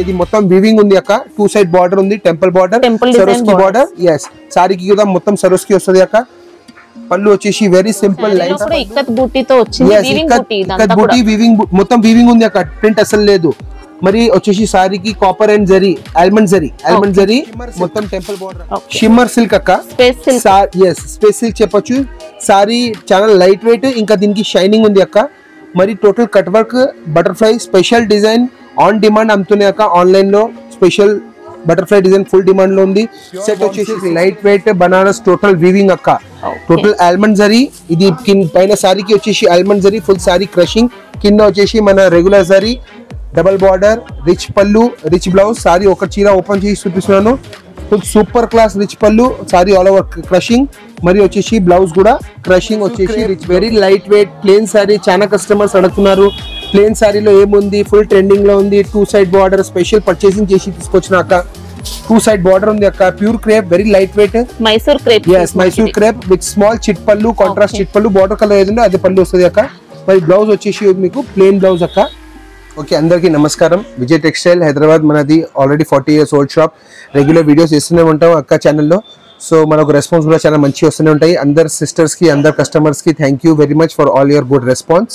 ఇది మొత్తం వీవింగ్ ఉంది అక్క. 2 సైడ్ బార్డర్ ఉంది, టెంపుల్ బార్డర్, సరోస్కి బార్డర్. ఎస్, సారీకి కూడా మొత్తం సరోస్కి వస్తుంది అక్క. పళ్ళు వచ్చేసి వెరీ సింపుల్ లైన్స్, ఇక్కత్ బూటీతో వచ్చింది. ఇక్కత్ బూటీ వీవింగ్ మొత్తం వీవింగ్ ఉంది అక్క, ప్రింట్ అసలు లేదు. మరి వచ్చేసి సారీకి copper and zari, almond zari మొత్తం టెంపుల్ బార్డర్, షిమ్మర్ సిల్క్ అక్క. ఎస్, స్పేస్ సిల్క్ చెప్పొచ్చు. సారీ చాలా లైట్ వెయిట్, ఇంకా దీనికి షైనింగ్ ఉంది అక్క. మరి total cut work, butterfly special design on demand అమ్ముతున్నాయి అక్క. ఆన్లైన్ లో special butterfly design full demand లో ఉంది. సెట్ వచ్చేసి light weight Banaras total weaving అక్క. టోటల్ ఆల్మండ్ జరీ, ఇది పైన సారీకి వచ్చేసి almond zari full sari crushing, కింద వచ్చేసి మన regular zari, double border, rich pallu, rich blouse. Sorry ఒక చీర ఓపెన్ చేసి చూపిస్తున్నాను. Full super class rich pallu, sari all over crushing. మరి వచ్చేసి బ్లౌజ్ కూడా క్రషింగ్ వచ్చేసి rich, very light weight plain sari. చాలా కస్టమర్స్ అడుగుతున్నారు ప్లేన్ సారీలో ఏముంది, ఫుల్ ట్రెండింగ్ లో ఉంది. 2 సైడ్ బార్డర్ స్పెషల్ పర్చేసింగ్ చేసి తీసుకొచ్చినాక 2 సైడ్ బార్డర్ ఉంది అక్క. Pure crepe, very light wait Mysore crepe. Mysore crepe with small chit పళ్ళు, కాంట్రాస్ట్ చిట్ పళ్ళు, బార్డర్ కలర్ ఏదంటే అదే పళ్ళు వస్తుంది అక్క. మరి బ్లౌజ్ వచ్చేసి మీకు ప్లేన్ బ్లౌజ్ అక్క. ఓకే, అందరికీ నమస్కారం. విజయ్ టెక్స్టైల్ హైదరాబాద్ మనది. Already 40 years old shop. Regular videos చేస్తూనే ఉంటాం అక్క ఛానల్లో. సో మనకు రెస్పాన్స్ కూడా చాలా మంచిగా వస్తూనే ఉంటాయి. అందరు సిస్టర్స్కి, అందరు కస్టమర్స్కి thank you very much for all your good response.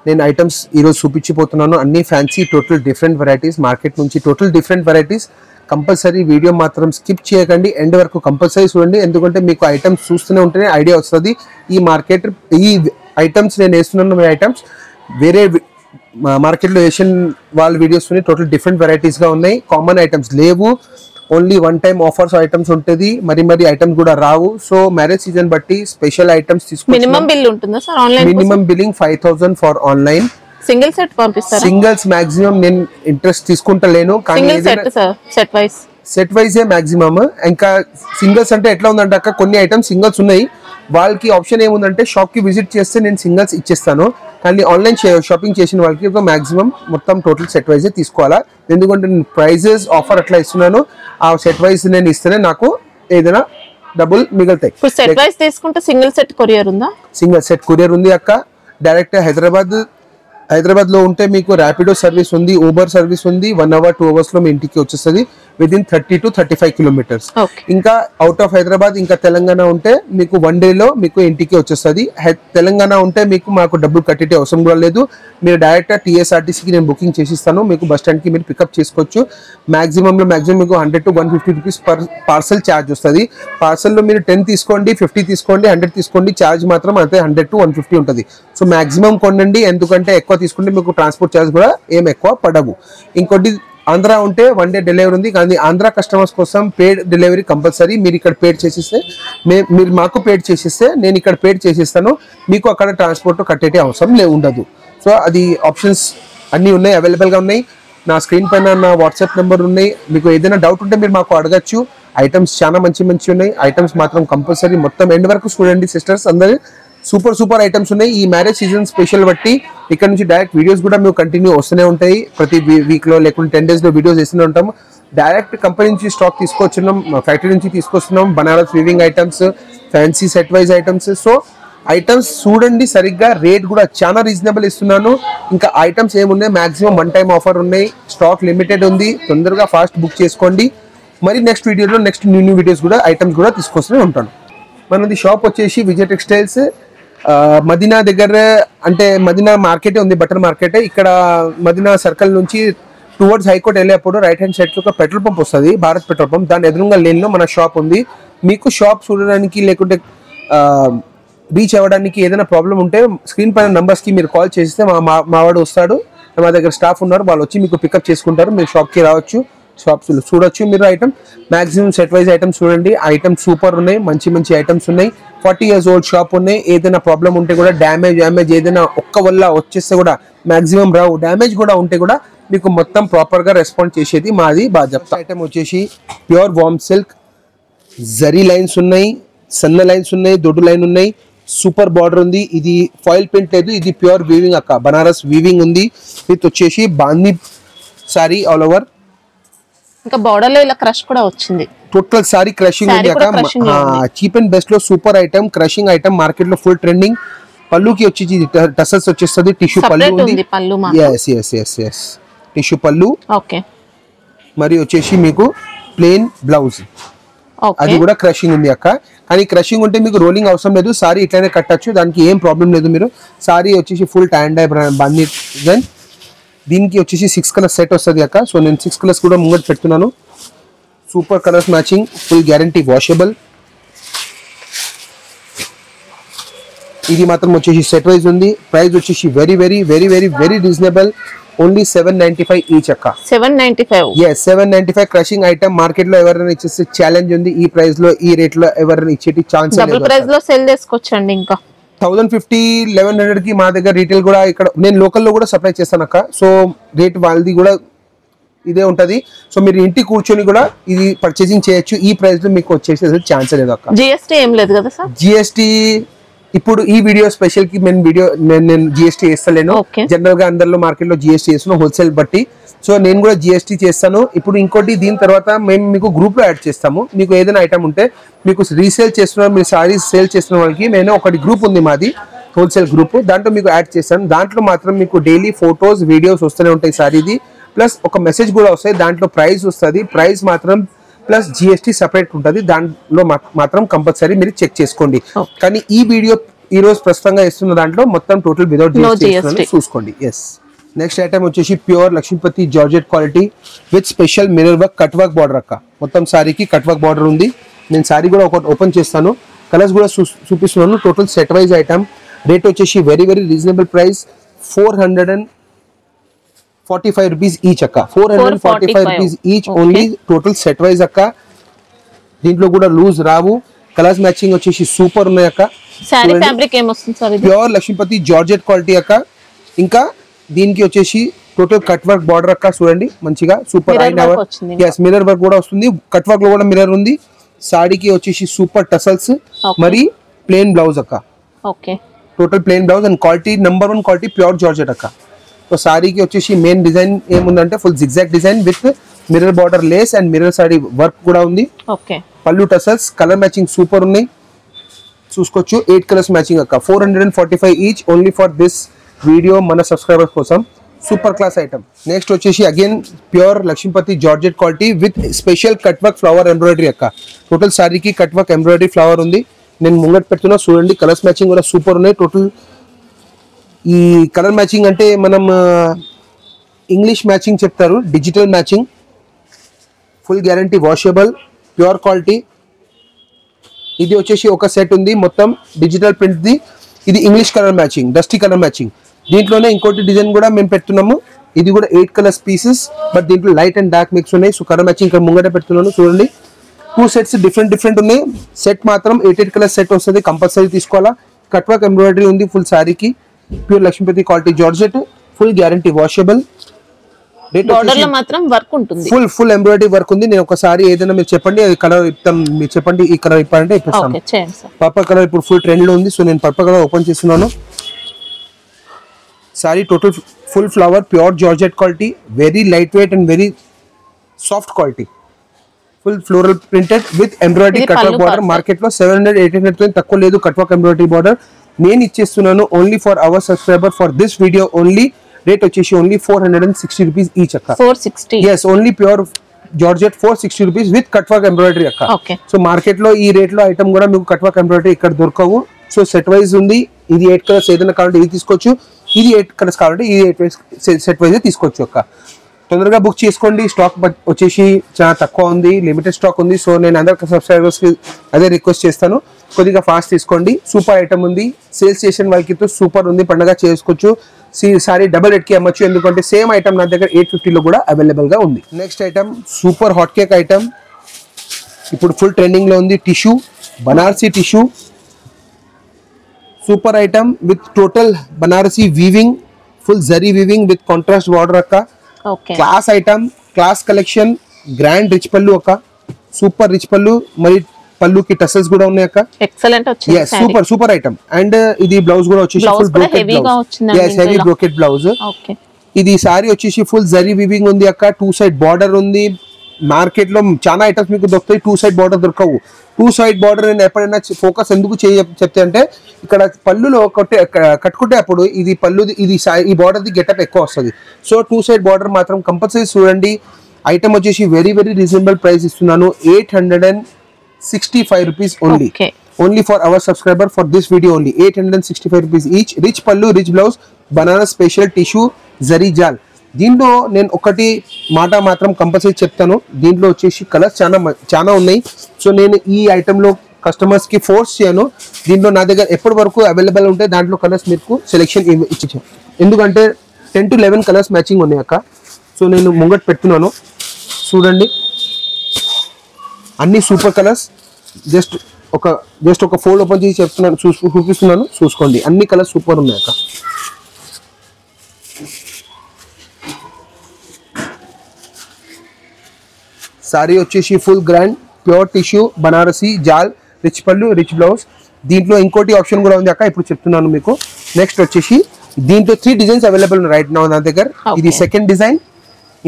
నేను ఐటమ్స్ ఈరోజు చూపించిపోతున్నాను, అన్ని fancy total different varieties, market నుంచి total different varieties. Compulsory video మాత్రం స్కిప్ చేయకండి, ఎండ్ వరకు కంపల్సరీ చూడండి. ఎందుకంటే మీకు ఐటమ్స్ చూస్తూనే ఉంటేనే ఐడియా వస్తుంది ఈ మార్కెట్. ఈ ఐటమ్స్ నేను వేస్తున్నాను, మీ ఐటమ్స్ వేరే మార్కెట్లో ఏషియన్ వాళ్ళ వీడియోస్ టోటల్ డిఫరెంట్ వెరైటీస్ గా ఉన్నాయి. కామన్ ఐటమ్స్ లేవు, only one time offers items ఉంటుంది. మరి ఐటమ్స్ కూడా రావు. సో మ్యారేజ్ సీజన్ బట్టి స్పెషల్ ఐటమ్స్ తీసుకుంటాం. మినిమం బిల్ ఉంటుందా sir online? Minimum billing 5000 for online. Single set పంపిస్తారా? సింగిల్స్ మాక్సిమం నేను ఇంట్రెస్ట్ తీసుకుంటలేను, కానీ సెట్ వైజ్ మాక్సిమం. ఇంకా సింగిల్స్ అంటే ఎట్లా ఉందంటే అక్క, కొన్ని ఐటమ్స్ సింగిల్స్ ఉన్నాయి, వాళ్ళకి ఆప్షన్ ఏముందంటే షాప్ కి విజిట్ చేస్తే నేను సింగిల్స్ ఇచ్చేస్తాను. కానీ ఆన్లైన్ షాపింగ్ చేసిన వాళ్ళకి మాక్సిమం మొత్తం టోటల్ సెట్ వైజ్ తీసుకోవాలా. ఎందుకంటే నేను ప్రైజెస్ ఆఫర్ అట్లా ఇస్తున్నాను, ఆ సెట్ వైజ్ నేను ఇస్తేనే నాకు ఏదైనా డబ్బులు మిగులుతాయి. సెట్ వైజ్ తీసుకుంటే సింగిల్ సెట్ కొరియర్ ఉందా? సింగిల్ సెట్ కొరియర్ ఉంది అక్క. డైరెక్ట్ హైదరాబాద్ లో ఉంటే మీకు ర్యాపిడో సర్వీస్ ఉంది, ఊబర్ సర్వీస్ ఉంది. 1 hour 2 hours లో మీ ఇంటికి వచ్చేస్తుంది, విదిన్ 30 to 35 kilometers. ఇంకా అవుట్ ఆఫ్ హైదరాబాద్, ఇంకా తెలంగాణ ఉంటే మీకు 1 day లో మీకు ఇంటికి వచ్చేస్తుంది. తెలంగాణ ఉంటే మీకు మాకు డబ్బులు కట్టేటే అవసరం కూడా లేదు. మీరు డైరెక్ట్ TSRTCకి నేను బుకింగ్ చేసిస్తాను, మీకు బస్ స్టాండ్ కి మీరు పికప్ చేసుకోవచ్చు. మాక్సిమం మీకు 100 to 150 rupees per parcel charge వస్తుంది. పార్సల్లో మీరు 10 తీసుకోండి, 50 తీసుకోండి, 100 తీసుకోండి, ఛార్జ్ మాత్రం అంతే 100 to 150 ఉంటుంది. సో మాక్సిమం కొనండి, ఎందుకంటే ఎక్కువ తీసుకుంటే మీకు ట్రాన్స్పోర్ట్ ఛార్జ్ కూడా ఏం ఎక్కువ పడవు. ఇంకోటి ఆంధ్ర ఉంటే 1 day డెలివరీ ఉంది, కానీ ఆంధ్ర కస్టమర్స్ కోసం పేడ్ డెలివరీ కంపల్సరీ. మీరు ఇక్కడ పేడ్ చేసిస్తే, మీరు మాకు పేడ్ చేసిస్తే నేను ఇక్కడ పేడ్ చేసిస్తాను, మీకు అక్కడ ట్రాన్స్పోర్ట్ కట్టేటే అవసరం ఉండదు. సో అది ఆప్షన్స్ అన్నీ ఉన్నాయి, అవైలబుల్గా ఉన్నాయి. నా స్క్రీన్ పైన నా వాట్సాప్ నెంబర్ ఉన్నాయి. మీకు ఏదైనా డౌట్ ఉంటే మీరు మాకు అడగచ్చు. ఐటమ్స్ చాలా మంచి ఉన్నాయి. ఐటమ్స్ మాత్రం కంపల్సరీ మొత్తం ఎండ్ వరకు చూడండి సిస్టర్స్. అందరూ సూపర్ ఐటమ్స్ ఉన్నాయి. ఈ మ్యారేజ్ సీజన్ స్పెషల్ బట్టి ఇక్కడ నుంచి డైరెక్ట్ వీడియోస్ కూడా మేము కంటిన్యూ వస్తూనే ఉంటాయి. ప్రతి వీక్ లో లేకుంటే 10 days లో వీడియోస్ వేస్తూనే ఉంటాము. డైరెక్ట్ కంపెనీ నుంచి స్టాక్ తీసుకొచ్చున్నాం, ఫ్యాక్టరీ నుంచి తీసుకొస్తున్నాం. Banaras weaving items, fancy set wise items. So items చూడండి సరిగ్గా, రేట్ కూడా చాలా రీజనబుల్ ఇస్తున్నాను. ఇంకా ఐటమ్స్ ఏమున్నాయి, మాక్సిమం 1 time ఆఫర్ ఉన్నాయి, స్టాక్ లిమిటెడ్ ఉంది. తొందరగా ఫాస్ట్ బుక్ చేసుకోండి. మరి నెక్స్ట్ వీడియోలో నెక్స్ట్ న్యూ వీడియోస్ కూడా ఐటమ్స్ కూడా తీసుకొస్తూనే ఉంటాను. మనది షాప్ వచ్చేసి విజయ్ టెక్స్టైల్స్ మదీనా దగ్గర, అంటే మదీనా మార్కెటే ఉంది, బటర్ మార్కెట్. ఇక్కడ మదీనా సర్కిల్ నుంచి టువర్డ్స్ హైకోర్ట్ వెళ్ళేప్పుడు రైట్ హ్యాండ్ సైడ్ కి ఒక పెట్రోల్ పంప్ వస్తుంది, భారత్ పెట్రోల్ పంప్. దాని ఎదురుగా లేన్ లో మన షాప్ ఉంది. మీకు షాప్ చూడడానికి లేకుంటే రీచ్ అవ్వడానికి ఏదైనా ప్రాబ్లం ఉంటే స్క్రీన్ పైన నంబర్స్ కి మీరు కాల్ చేస్తే మావాడు వస్తాడు, మా దగ్గర స్టాఫ్ ఉన్నారు, వాళ్ళు వచ్చి మీకు పికప్ చేసుకుంటారు. మీరు షాప్ కి రావచ్చు, షాప్స్ చూడొచ్చు. మీరు item maximum set wise items చూడండి. ఐటమ్స్ సూపర్ ఉన్నాయి, మంచి ఐటమ్స్ ఉన్నాయి. 40 years ఓల్డ్ షాప్ ఉన్నాయి. ఏదైనా ప్రాబ్లం ఉంటే కూడా, డ్యామేజ్ ఏదైనా ఒక్క వల్ల వచ్చేస్తే కూడా మాక్సిమం రావు. డ్యామేజ్ కూడా ఉంటే కూడా మీకు మొత్తం ప్రాపర్ గా రెస్పాండ్ చేసేది మాది బాధ్యత. ఐటమ్ వచ్చేసి pure warm silk, zari lines ఉన్నాయి, సన్న లైన్స్ ఉన్నాయి, దొడ్డు లైన్ ఉన్నాయి. సూపర్ బార్డర్ ఉంది. ఇది ఫాయిల్ ప్రింట్ లేదు, ఇది ప్యూర్ వీవింగ్ అక్క. బనారస్ వీవింగ్ ఉంది. విత్ వచ్చేసి బాందీ సారీ ఆల్ ఓవర్. ఇంకా బార్డర్ లో ఇలా క్రష్ కూడా వచ్చింది. టోటల్ సారీ క్రషింగ్ ఉంది అక్క. చీప్ అండ్ బెస్ట్ లో super item, crushing item, market లో ఫుల్ ట్రెండింగ్. పళ్ళుకి వచ్చి టసల్స్ వచ్చేస్తుంది, టిష్యూ పళ్ళు ఉంది. టిష్యూ పళ్ళు. ఓకే, మరి వచ్చేసి మీకు ప్లెయిన్ బ్లౌజ్, అది కూడా క్రషింగ్ ఉంది అక్క. కానీ క్రషింగ్ ఉంటే మీకు రోలింగ్ అవసరం లేదు, సారీ ఇట్లానే కట్టచ్చు, దానికి ఏం ప్రాబ్లం లేదు. మీరు సారీ వచ్చేసి ఫుల్ ట్యాన్ డై బంది డిజైన్, దీనికి వచ్చేసి 6 కలర్స్ సెట్ వస్తుంది అక్క. సో నేను 6 కలర్స్ కూడా ముంగట్ పెడుతున్నాను. Super colours matching, full guarantee washable. ఇది మాత్రం వచ్చేసి సెట్ వైజ్ ఉంది. ప్రైస్ వచ్చేసి very very very very very reasonable, only 795 each అక్క. 795. yes 795. క్రషింగ్ ఐటమ్ మార్కెట్ లో ఎవరైనా ఇచ్చేసి ఛాలెంజ్ ఉంది. ఈ ప్రైస్ లో ఈ రేట్ లో ఎవరైనా ఇచ్చేటి ఛాన్స్ లేదు. డబుల్ ప్రైస్ లో సేల్ చేసుకోవచ్చండి. ఇంకా 1050 1100 కి మా దగ్గర రీటైల్ కూడా, ఇక్కడ నేను లోకల్ లో కూడా సప్లై చేస్తాను అక్క. సో రేట్ వాళ్ళది కూడా ఇదే ఉంటది. సో మీరు ఇంటికి కూర్చొని కూడా ఇది పర్చేసింగ్ చేయొచ్చు. ఈ ప్రైస్ లో మీకు వచ్చేసి ఛాన్స్ లేదు అక్క. జిఎస్టీ ఏం లేదు కదా సార్? జిఎస్టీ ఇప్పుడు ఈ వీడియో స్పెషల్ కి నేను జిఎస్టీ చేస్తలేను. జనరల్ గా అందరిలో మార్కెట్ లో జిఎస్టీ చేస్తున్నాను హోల్సేల్ బట్టి. సో నేను కూడా జిఎస్టీ చేస్తాను. ఇప్పుడు ఇంకోటి, దీని తర్వాత మేము మీకు గ్రూప్ లో యాడ్ చేస్తాము. మీకు ఏదైనా ఐటమ్ ఉంటే, మీకు రీసేల్ చేస్తున్న, మీరు సారీస్ సేల్ చేస్తున్న వాళ్ళకి నేను ఒకటి గ్రూప్ ఉంది మాది, హోల్సేల్ గ్రూప్, దాంట్లో మీకు యాడ్ చేస్తాను. దాంట్లో మాత్రం మీకు డైలీ ఫొటోస్ వీడియోస్ వస్తూనే ఉంటాయి సారీది, ప్లస్ ఒక మెసేజ్ కూడా వస్తాయి. దాంట్లో ప్రైస్ వస్తుంది, ప్రైస్ మాత్రం ప్లస్ జిఎస్టీ సెపరేట్ ఉంటుంది. దాంట్లో మాత్రం కంపల్సరీ మీరు చెక్ చేసుకోండి. కానీ ఈ వీడియో ఈ రోజు ప్రస్తుతంగా ఇస్తున్న దాంట్లో మొత్తం టోటల్ వితౌట్ జిఎస్టీ చూసుకోండి. ఎస్ నెక్స్ట్ ఐటమ్ వచ్చేసి pure Lakshmipati georgette quality with special mirror work cut work border అక్క. మొత్తం సారీకి కట్ వర్క్ బార్డర్ ఉంది. నేను సారీ కూడా ఒకటి ఓపెన్ చేస్తాను, కలర్స్ కూడా చూపిస్తున్నాను. Total set wise item. Rate వచ్చేసి very very reasonable price, 445 rupees each అక్క. 445 rupees each only, total set wise అక్క. దీంట్లో కూడా లూజ్ రావు. కలర్స్ మ్యాచింగ్ వచ్చేసి సూపర్ ఉన్నాయి అక్క. సారీ ఫ్యాబ్రిక్ ఏమొస్తుంది sir? Pure Lakshmipati georgette quality అక్క. ఇంకా దీనికి వచ్చేసి టోటల్ కట్ వర్క్ బార్డర్ అక్క. చూడండి మంచిగా సూపర్ మిర్రర్ వర్క్ కూడా వస్తుంది. కట్ వర్క్ లో కూడా మిర్రర్ ఉంది. సాడీకి వచ్చేసి సూపర్ టసల్స్, మరి ప్లెయిన్ బ్లౌజ్ అక్క. Okay, total plain blouse and quality number 1 quality pure georgette అక్క. సో సారీకి వచ్చేసి మెయిన్ డిజైన్ ఏముందంటే full zigzag design with mirror border lace and mirror sorry work కూడా ఉంది. ఓకే, పల్లు టసల్స్, కలర్ మ్యాచింగ్ సూపర్ ఉన్నాయి, చూసుకోవచ్చు. 8 కలర్స్ మ్యాచింగ్ అక్క. 445 each only for this video, మన సబ్స్క్రైబర్స్ కోసం. Super class item. నెక్స్ట్ వచ్చేసి again pure Lakshmipati georgette quality with special cut work flower embroidery అక్క. టోటల్ సారీకి కట్ వర్క్ ఎంబ్రాయిడరీ ఫ్లవర్ ఉంది. నేను ముంగట్ పెడుతున్నా చూడండి. కలర్స్ మ్యాచింగ్ కూడా సూపర్ ఉన్నాయి. టోటల్ ఈ కలర్ మ్యాచింగ్ అంటే మనం ఇంగ్లీష్ మ్యాచింగ్ చెప్తారు, digital matching. Full guarantee washable, pure quality. ఇది వచ్చేసి ఒక సెట్ ఉంది మొత్తం డిజిటల్ ప్రింట్ ది. ఇది English colour matching, dusty colour matching. దీంట్లోనే ఇంకోటి డిజైన్ కూడా మేము పెడుతున్నాము. ఇది కూడా 8 కలర్స్ పీసెస్, బట్ దీంట్లో లైట్ అండ్ డార్క్ మిక్స్ ఉన్నాయి. సో కలర్ మ్యాచింగ్ ఇక్కడ ముంగట పెడుతున్నాను చూడండి. 2 సెట్స్ డిఫరెంట్ ఉన్నాయి. సెట్ మాత్రం 8 కలర్ సెట్ వస్తుంది, కంపల్సరీ తీసుకోవాలా. కట్ వర్క్ ఎంబ్రాయిడరీ ఉంది ఫుల్ సారీకి. Pure Lakshmipati quality georgette, full guarantee washable. Border లో మాత్రం వర్క్ ఉంటుంది, ఫుల్ ఎంబ్రాయిడరీ వర్క్ ఉంది. నేను ఒకసారి ఏదైనా మీరు చెప్పండి, అది కలర్ ఇస్తాం. మీరు చెప్పండి ఈ కలర్ ఇప్పారంటే ఇప్పిస్తాను. పర్పుల్ కలర్ ఇప్పుడు ఫుల్ ట్రెండ్ లో ఉంది. సో నేను పర్పుల్ కలర్ ఓపెన్ చేస్తున్నాను. Sorry total full flower pure georgette quality, very light wait and very soft quality. Full floral printed with embroidery cut work border. Market లో 700-800 తక్కువ లేదు cut work embroidery border. నేను ఇచ్చేస్తున్నాను only for our subscriber for this video only. Rate వచ్చేసి only 460 rupees each అక్క. 460. yes only pure georgette 460 rupees with cut work embroidery అక్క. So market లో ఈ రేట్ లో ఐటమ్ కూడా మీకు కట్ వర్క్ ఎంబ్రాయిడరీ ఇక్కడ దొరకవు. సో సెట్ వైజ్ ఉంది. ఇది 8 కలర్స్ ఏదైనా కావాలంటే ఇది తీసుకోవచ్చు, ఇది 8 కలర్స్ కావాలంటే ఇది 8 సెట్ వైజ్ తీసుకోవచ్చు అక్క. తొందరగా బుక్ చేసుకోండి. స్టాక్ వచ్చేసి చాలా తక్కువ ఉంది, లిమిటెడ్ స్టాక్ ఉంది. సో నేను అందరికి సబ్స్క్రైబర్స్ కి అదే రిక్వెస్ట్ చేస్తాను, కొద్దిగా ఫాస్ట్ తీసుకోండి. సూపర్ ఐటమ్ ఉంది, సేల్స్ స్టేషన్ వాళ్ళకి సూపర్ ఉంది, పండుగ చేసుకోవచ్చు. సారీ డబుల్ రేట్ కి అమ్మచ్చు, ఎందుకంటే సేమ్ ఐటమ్ నా దగ్గర 850 లో కూడా అవైలబుల్ గా ఉంది. Next item super hot cake item, ఇప్పుడు ఫుల్ ట్రెండింగ్ లో ఉంది. Tissue, Banarasi tissue, super item with total Banarasi weaving, full zari weaving with contrast border అక్క. Class item, class collection, grand rich pallu అక్క. సూపర్ రిచ్ పళ్ళు, మరి పళ్ళుకి టసల్స్ కూడా ఉన్నాయి అక్క. ఎక్సలెంట్ వచ్చింది. yes super item. అండ్ ఇది బ్లౌజ్ కూడా వచ్చేసి full brocade blouse. yes heavy brocade blouse. ఇది సారీ వచ్చేసి ఫుల్ జరీ వీవింగ్ ఉంది అక్క. 2 సైడ్ బార్డర్ ఉంది. మార్కెట్ లో చాలా ఐటమ్స్ మీకు దొరుకుతాయి, 2 సైడ్ బార్డర్ దొరకవు. 2 సైడ్ బార్డర్ ఎప్పుడైనా ఫోకస్ ఎందుకు చెప్తే అంటే ఇక్కడ పళ్ళులో కట్టుకుంటే అప్పుడు ఇది పళ్ళు, ఇది ఈ బార్డర్ ది గెటప్ ఎక్కువ వస్తుంది. సో 2 సైడ్ బార్డర్ మాత్రం కంపల్సరీ చూడండి. ఐటమ్ వచ్చేసి వెరీ వెరీ రీజనబుల్ ప్రైస్ ఇస్తున్నాను. 865 rupees only. Only for our subscriber for this video only 865 rupees each. Rich pallu, rich blouse, Banaras special tissue zari jaal. దీంట్లో నేను ఒకటి మాట మాత్రం కంపల్సరీ చెప్తాను, దీంట్లో వచ్చేసి కలర్స్ చాలా ఉన్నాయి. సో నేను ఈ ఐటెంలో కస్టమర్స్ కి ఫోర్స్ చేయను. దీంట్లో నా దగ్గర ఎప్పటి వరకు అవైలబుల్ ఉంటే దాంట్లో కలర్స్ మీకు సెలెక్షన్ ఇచ్చాను. ఎందుకంటే 10 to 11 కలర్స్ మ్యాచింగ్ ఉన్నాయి అక్క. సో నేను ముంగట్ పెడుతున్నాను చూడండి, అన్ని సూపర్ కలర్స్. జస్ట్ ఒక ఫోల్డ్ ఓపెన్ చేసి చెప్తున్నాను, చూపిస్తున్నాను, చూసుకోండి. అన్ని కలర్స్ సూపర్ ఉన్నాయి అక్క. సారీ వచ్చేసి full grand pure tissue Banarasi jaal, rich pallu, rich blouse. దీంట్లో ఇంకోటి ఆప్షన్ కూడా ఉంది అక్క, ఇప్పుడు చెప్తున్నాను మీకు. నెక్స్ట్ వచ్చేసి దీంట్లో 3 డిజైన్స్ అవైలబుల్ ఉన్నాయి రైట్ నౌ నా దగ్గర. ఇది సెకండ్ డిజైన్,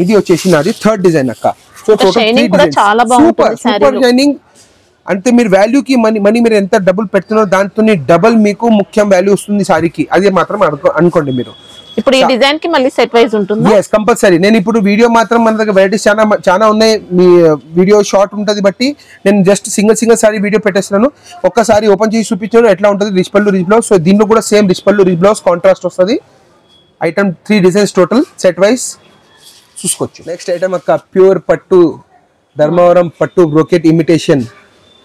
ఇది వచ్చేసి నాది థర్డ్ డిజైన్ అక్క. So total 3 designs. Super shining. అంటే మీరు వాల్యూకి మనీ మీరు ఎంత డబుల్ పెడుతున్నారో దాంతో డబుల్ మీకు ముఖ్యం వాల్యూ వస్తుంది సారీకి. అది మాత్రం అనుకోండి మీరు. ఇప్పుడు ఈ డిజైన్ కి మళ్ళీ సెట్ వైజ్ ఉంటుంది. yes compulsory. నేను ఇప్పుడు వీడియో మాత్రం మన దగ్గర వెరైటీస్ చాలా ఉన్నాయి. మీ వీడియో షార్ట్ ఉంటుంది బట్టి నేను జస్ట్ సింగిల్ సారీ వీడియో పెట్టేస్తున్నాను. ఒక్కసారి ఓపెన్ చేసి చూపించాను ఎట్లా ఉంటుంది. Rich pallu, rich blouse. So దీంట్లో కూడా same rich pallu, rich blouse contrast వస్తుంది. Item 3 designs total set wise చూసుకోవచ్చు. నెక్స్ట్ ఐటమ్ అక్క ప్యూర్ పట్టు ధర్మవరం పట్టు బ్రోకెట్ ఇమిటేషన్.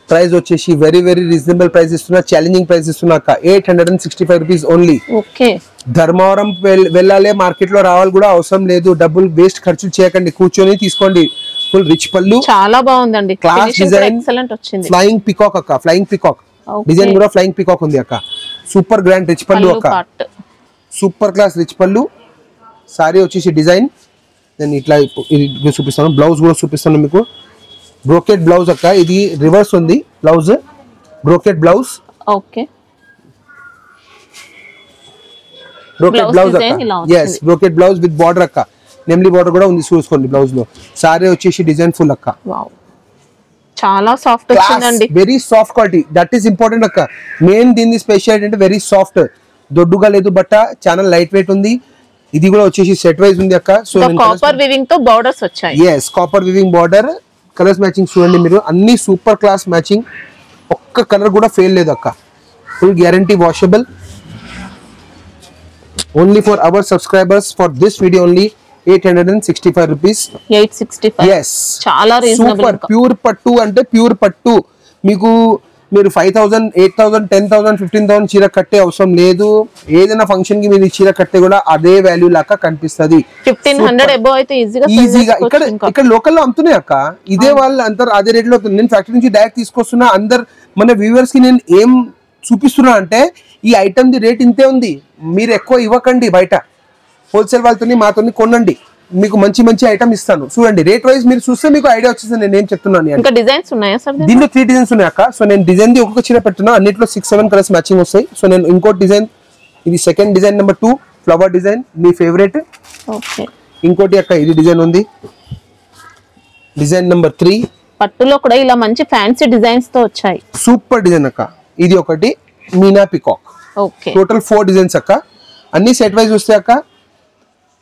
ప్రైస్ వచ్చేసి వెరీ వెరీ రీజనబుల్ ప్రైస్ ఇస్తున్నా, ఛాలెంజింగ్ ప్రైస్ ఇస్తున్నా అక్క. 865 rupees ఓన్లీ. ఓకే. ధర్మవరం వెళ్ళాలి, మార్కెట్ లో రావాలి కూడా అవసరం లేదు. డబ్బులు వేస్ట్ ఖర్చు చేయకండి, కూర్చొని తీసుకోండి. ఫుల్ రిచ్ పళ్ళు, చాలా బాగుందండి. క్లాస్ డిజైన్, ఫ్లయింగ్ పికాక్ అక్క. ఫ్లయింగ్ పికాక్ డిజైన్ కూడా ఫ్లయింగ్ పికాక్ ఉంది అక్క. సూపర్ గ్రాండ్ రిచ్ పళ్ళు అక్క, super class rich pallu. Sorry వచ్చేసి డిజైన్ నేను ఇట్లా చూపిస్తాను. బ్లౌజ్ కూడా చూపిస్తాను మీకు. బ్రోకెట్ బ్లౌజ్ అక్క. ఇది రివర్స్ ఉంది blouse, brocade blouse. Okay. Brocade blouse అక్క. yes brocade blouse with border అక్క. నెమ్లీ బార్డర్ కూడా ఉంది చూసుకోండి బ్లౌజ్ లో. సారీ వచ్చేసి డిజైన్ ఫుల్ అక్క. వావ్, చాలా సాఫ్ట్ వచ్చిందండి. Very soft quality, that is important అక్క. మెయిన్ దీని స్పెషాలిటీ అంటే వెరీ సాఫ్ట్, దొడ్డుగా లేదు బట్ట, చాలా లైట్ వెయిట్ ఉంది. ఇది కూడా వచ్చేసి సెట్ వైజ్ ఉంది అక్క. సో కాపర్ వీవింగ్ తో బోర్డర్స్ వచ్చాయి. yes copper weaving border, colours matching చూడండి మీరు. అన్ని సూపర్ క్లాస్ మ్యాచింగ్, ఒక్క కలర్ కూడా ఫెయిల్ లేదు అక్క. Full guarantee washable. Only for our subscribers for this video only 865 rupees. 865. yes చాలా రీజనబుల్. సూపర్ ప్యూర్ పట్టు అంటే ప్యూర్ పట్టు. మీకు మీరు 5,000, 8,000, 10,000, 15,000 చీర కట్టే అవసరం లేదు. ఏదైనా ఫంక్షన్ కి మీరు చీర కట్టే కూడా అదే వాల్యూ లాగా కనిపిస్తుంది. 1500 అబౌవ్ అయితే ఈజీగా ఇక్కడ లోకల్ లో అమ్ముతున్నాయి అక్క. ఇదే వాళ్ళు అందరు అదే రేట్ లో. నేను ఫ్యాక్టరీ నుంచి డైరెక్ట్ తీసుకొస్తున్నా. అందరు మన వ్యూవర్స్ కి నేను ఏం చూపిస్తున్నా అంటే ఈ ఐటమ్ ది రేట్ ఇంతే ఉంది, మీరు ఎక్కువ ఇవ్వకండి. బయట హోల్సేల్ వాళ్ళతో మాతో కొనండి, మీకు మంచి మంచి ఐటమ్ ఇస్తాను. చూడండి రేట్ వైజ్ మీరు చూస్తే మీకు ఐడియా వచ్చేసి నేను ఏం చెప్తున్నాను. ఇంకా డిజైన్స్ ఉన్నాయా సార్? దీంట్లో 3 డిజైన్స్ ఉన్నాయి అక్క. సో నేను డిజైన్ ది ఒక్కొక్క చీర పెట్టున్నా, అన్నిట్లో 6-7 కలర్స్ మ్యాచింగ్ వస్తాయి. సో నేను ఇంకో డిజైన్, ఇది second design number 2 flower design, మీ ఫేవరెట్. ఓకే. ఇంకోటి అక్క ఇది డిజైన్ ఉంది, డిజైన్ నెంబర్ 3. పట్టులో కూడా ఇలా మంచి ఫ్యాన్సీ డిజైన్స్ తో వచ్చాయి. సూపర్ డిజైన్ అక్క. ఇది ఒకటి Meena peacock. Okay. Total 4 designs అక్క. అన్ని సెట్ వైజ్ వస్తాయి అక్క.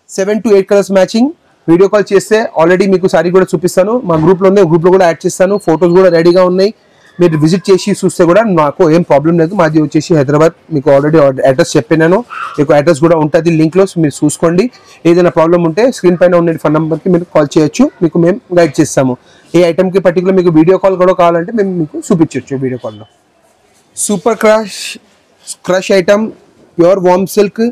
7 to 8 colours matching. Video call చేస్తే ఆల్రెడీ మీకు సారీ కూడా చూపిస్తాను. మా గ్రూప్ లో ఉంది, గ్రూప్ లో కూడా యాడ్ చేస్తాను. ఫొటోస్ కూడా రెడీగా ఉన్నాయి. మీరు విజిట్ చేసి చూస్తే కూడా నాకు ఏం ప్రాబ్లం లేదు. మాది వచ్చేసి హైదరాబాద్. మీకు ఆల్రెడీ అడ్రస్ చెప్పినాను, మీకు అడ్రస్ కూడా ఉంటుంది లింక్ లో. మీరు చూసుకోండి. ఏదైనా ప్రాబ్లం ఉంటే స్క్రీన్ పైన ఉన్న ఫోన్ నెంబర్ కి మీరు కాల్ చేయొచ్చు, మీకు మేము గైడ్ చేస్తాము. ఏ ఐటమ్ కి పర్టికులర్ మీకు వీడియో కాల్ కూడా కావాలంటే మేము మీకు చూపించవచ్చు వీడియో కాల్లో. Super crush item, pure warm silk.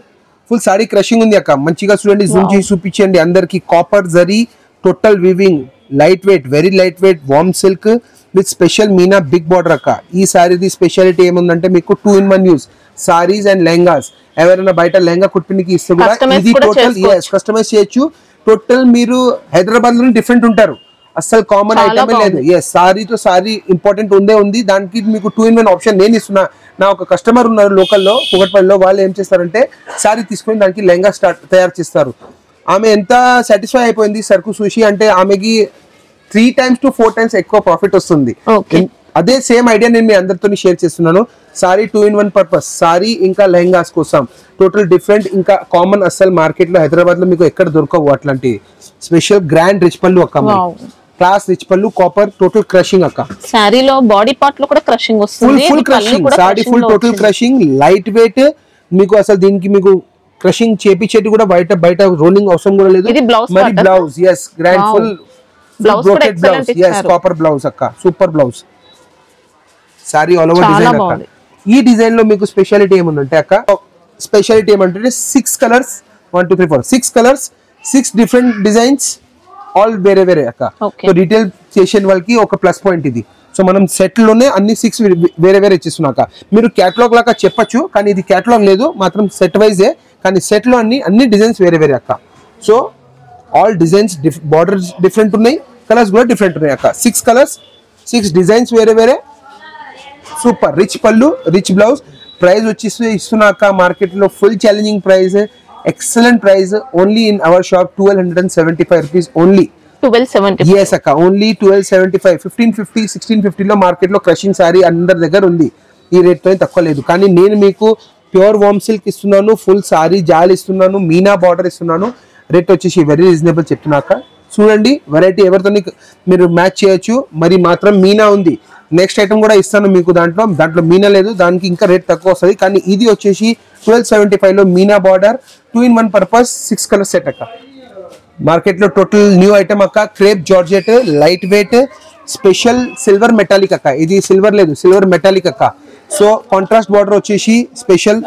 Full sari crushing ఉంది అక్క. మంచిగా చూడండి, జూమ్ చేసి చూపించండి అందరికి. Copper zari, total weaving, light weight, very light weight warm silk with special meena big border అక్క. ఈ సారీది స్పెషాలిటీ ఏముందంటే మీకు 2-in-1 use, saris and lehengas. ఎవరైనా బయట లెహంగా కుట్టినికి ఇస్తే కూడా ఇది టోటల్ కస్టమైజ్ చేయొచ్చు. టోటల్ మీరు హైదరాబాద్ లో డిఫరెంట్ ఉంటారు, అస్సలు కామన్ ఐటమే లేదు. సారీతో సారీ ఇంపార్టెంట్ ఉంది. దానికి మీకు 2-in-1 ఆప్షన్ నేను ఇస్తున్నా. నా ఒక కస్టమర్ ఉన్నారు లోకల్లో కుకట్పల్లిలో. వాళ్ళు ఏం చేస్తారంటే సారీ తీసుకొని దానికి లెహంగా తయారు చేస్తారు. ఆమె ఎంత సాటిస్ఫై అయిపోయింది సరుకు చూసి అంటే ఆమెకి 3 times to 4 times ఎక్కువ ప్రాఫిట్ వస్తుంది. అదే సేమ్ ఐడియా నేను మీ అందరితో షేర్ చేస్తున్నాను. సారీ 2-in-1 పర్పస్, సారీ ఇంకా లెహంగాస్ కోసం టోటల్ డిఫరెంట్. ఇంకా కామన్ అసలు మార్కెట్ లో హైదరాబాద్ లో మీకు ఎక్కడ దొరకవు అట్లాంటి స్పెషల్ గ్రాండ్ రిచ్ పళ్ళు అక్క, క్లాస్ రిచ్ పళ్ళు, కాపర్, టోటల్ క్రషింగ్ అక్క. సారీలో బాడీ పార్ట్ లో కూడా క్రషింగ్ వస్తుంది, full crushing, sorry full total crushing, light weight. మీకు అసలు దీనికి మీకు క్రషింగ్ చేపించేది కూడా బయట రోలింగ్ అవసరం కూడా లేదు. మరి blouse yes grand full brocade blouse yes copper blouse అక్క, super blouse. Sari all over design అక్క. ఈ డిజైన్ లో మీకు స్పెషాలిటీ ఏముందంటే అక్క, స్పెషాలిటీ ఏమంటే 6 colours 1 2 3 4 6 colours 6 different designs all వేరే వేరే అక్క. సో రీటైల్ చేసిన వాళ్ళకి ఒక ప్లస్ పాయింట్ ఇది. సో మనం సెట్ లోనే అన్ని 6 వేరే వేరే ఇచ్చిస్తున్నాక మీరు క్యాటలాగ్ లాగా చెప్పొచ్చు, కానీ ఇది క్యాటలాగ్ లేదు, మాత్రం సెట్ వైజే. కానీ సెట్ లో అన్ని డిజైన్స్ వేరే వేరే అక్క. So all designs border different ఉన్నాయి, కలర్స్ కూడా డిఫరెంట్ ఉన్నాయి అక్క. 6 కలర్స్ 6 డిజైన్స్ వేరే వేరే, super rich pallu, rich blouse. Price వచ్చి ఇస్తున్నాక మార్కెట్ లో full challenging price, excellent price. Only in our shop 1275 rupees only. 1275 yes అక్క, ఓన్లీ 1275. 1550 1650 లో మార్కెట్ లో క్రషింగ్ సారీ అందరి దగ్గర ఉంది. ఈ రేట్ తో తక్కువ లేదు. కానీ నేను మీకు ప్యూర్ వామ్ సిల్క్ ఇస్తున్నాను, ఫుల్ సారీ జాల్ ఇస్తున్నాను, మీనా బార్డర్ ఇస్తున్నాను. రేట్ వచ్చేసి వెరీ రీజనబుల్ చెప్తున్నాక. చూడండి వెరైటీ ఎవరితో మీరు మ్యాచ్ చేయొచ్చు. మరి మాత్రం మీనా ఉంది, నెక్స్ట్ ఐటమ్ కూడా ఇస్తాను మీకు. దాంట్లో మీనా లేదు, దానికి ఇంకా రేట్ తక్కువ వస్తుంది. కానీ ఇది వచ్చేసి 1275 లో meena border 2 in 1 purpose 6 colour set అక్క. మార్కెట్ లో టోటల్ న్యూ ఐటమ్ అక్క. Crepe georgette, light weight, special silver metallic అక్క. ఇది సిల్వర్ లేదు, సిల్వర్ మెటాలిక్ అక్క. సో కాంట్రాస్ట్ బార్డర్ వచ్చేసి special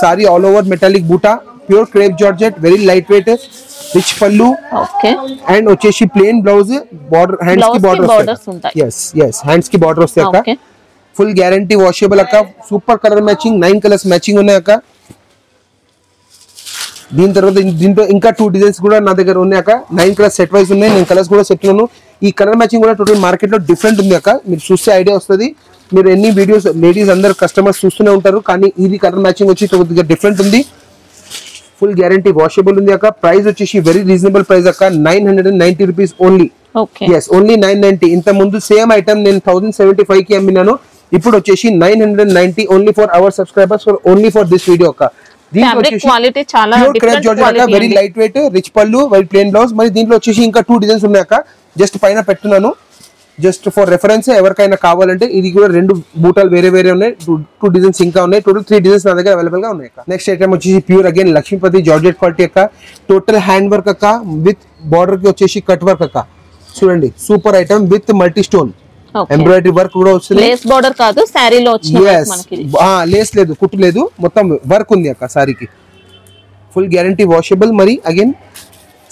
sari all over metallic buta, pure crepe georgette, very light weight, rich pallu and వచ్చేసి plain blouse. Border hands కి border వస్తాయి. yes hands కి border వస్తాయి అక్క. ఫుల్ గ్యారంటీ వాషబుల్ అక్క. Super colour matching, 9 colours matching ఉన్నాయి అక్క. దీని తర్వాత దీంట్లో ఇంకా 2 డిజైన్స్ కూడా నా దగ్గర ఉన్నాయి అక్క. 9 కలర్స్ సెట్ వైజ్ ఉన్నాయి, నేను కలర్స్ కూడా చెప్తున్నాను. ఈ కలర్ మ్యాచింగ్ కూడా టోటల్ మార్కెట్ లో డిఫరెంట్ ఉంది అక్క. మీరు చూస్తే ఐడియా వస్తుంది. మీరు ఎన్ని వీడియోస్ లేడీస్ అందరు కస్టమర్స్ చూస్తూనే ఉంటారు, కానీ ఇది కలర్ మ్యాచింగ్ వచ్చి కొద్దిగా డిఫరెంట్ ఉంది. ఫుల్ గ్యారంటీ వాషబుల్ ఉంది అక్క. ప్రైస్ వచ్చేసి వెరీ రీజనబుల్ ప్రైస్ అక్క, 990 రూపీస్ ఓన్లీ. yes only 990. ఇంత ముందు సేమ్ ఐటమ్ నేను 1075 కి అమ్మినాను, ఇప్పుడు వచ్చేసి 990 only for our subscribers, for only for this video అక్క. వెరీ లైట్ వెయిట్, రిచ్ పళ్ళు, వెరీ ప్లేన్ బ్లౌజ్. మరి దీంట్లో వచ్చేసి ఇంకా 2 డిజైన్స్ ఉన్నాయి అక్క. జస్ట్ పైన పెట్టున్నాను, జస్ట్ ఫర్ రెఫరెన్స్. ఎవరికైనా కావాలంటే ఇది కూడా 2 బూటాలు వేరే వేరే ఉన్నాయి, 2 డిజైన్స్ ఇంకా ఉన్నాయి. టోటల్ 3 డిజైన్స్ నా దగ్గర అవైలబుల్ గా ఉన్నాయి. నెక్స్ట్ ఐటమ్ వచ్చేసి pure again Lakshmipati georgette quality అక్క. టోటల్ హ్యాండ్ వర్క్ అక్క, విత్ బార్డర్ కి వచ్చేసి కట్ వర్క్ అక్క. చూడండి super item with multi stone embroidery work కూడా వస్తుంది. లేస్ బార్డర్ కాదు, సారీలో వచ్చింది. లేస్ లేదు, కుట్టు లేదు, మొత్తం వర్క్ ఉంది అక్క సారీకి. Full guarantee washable. మరి again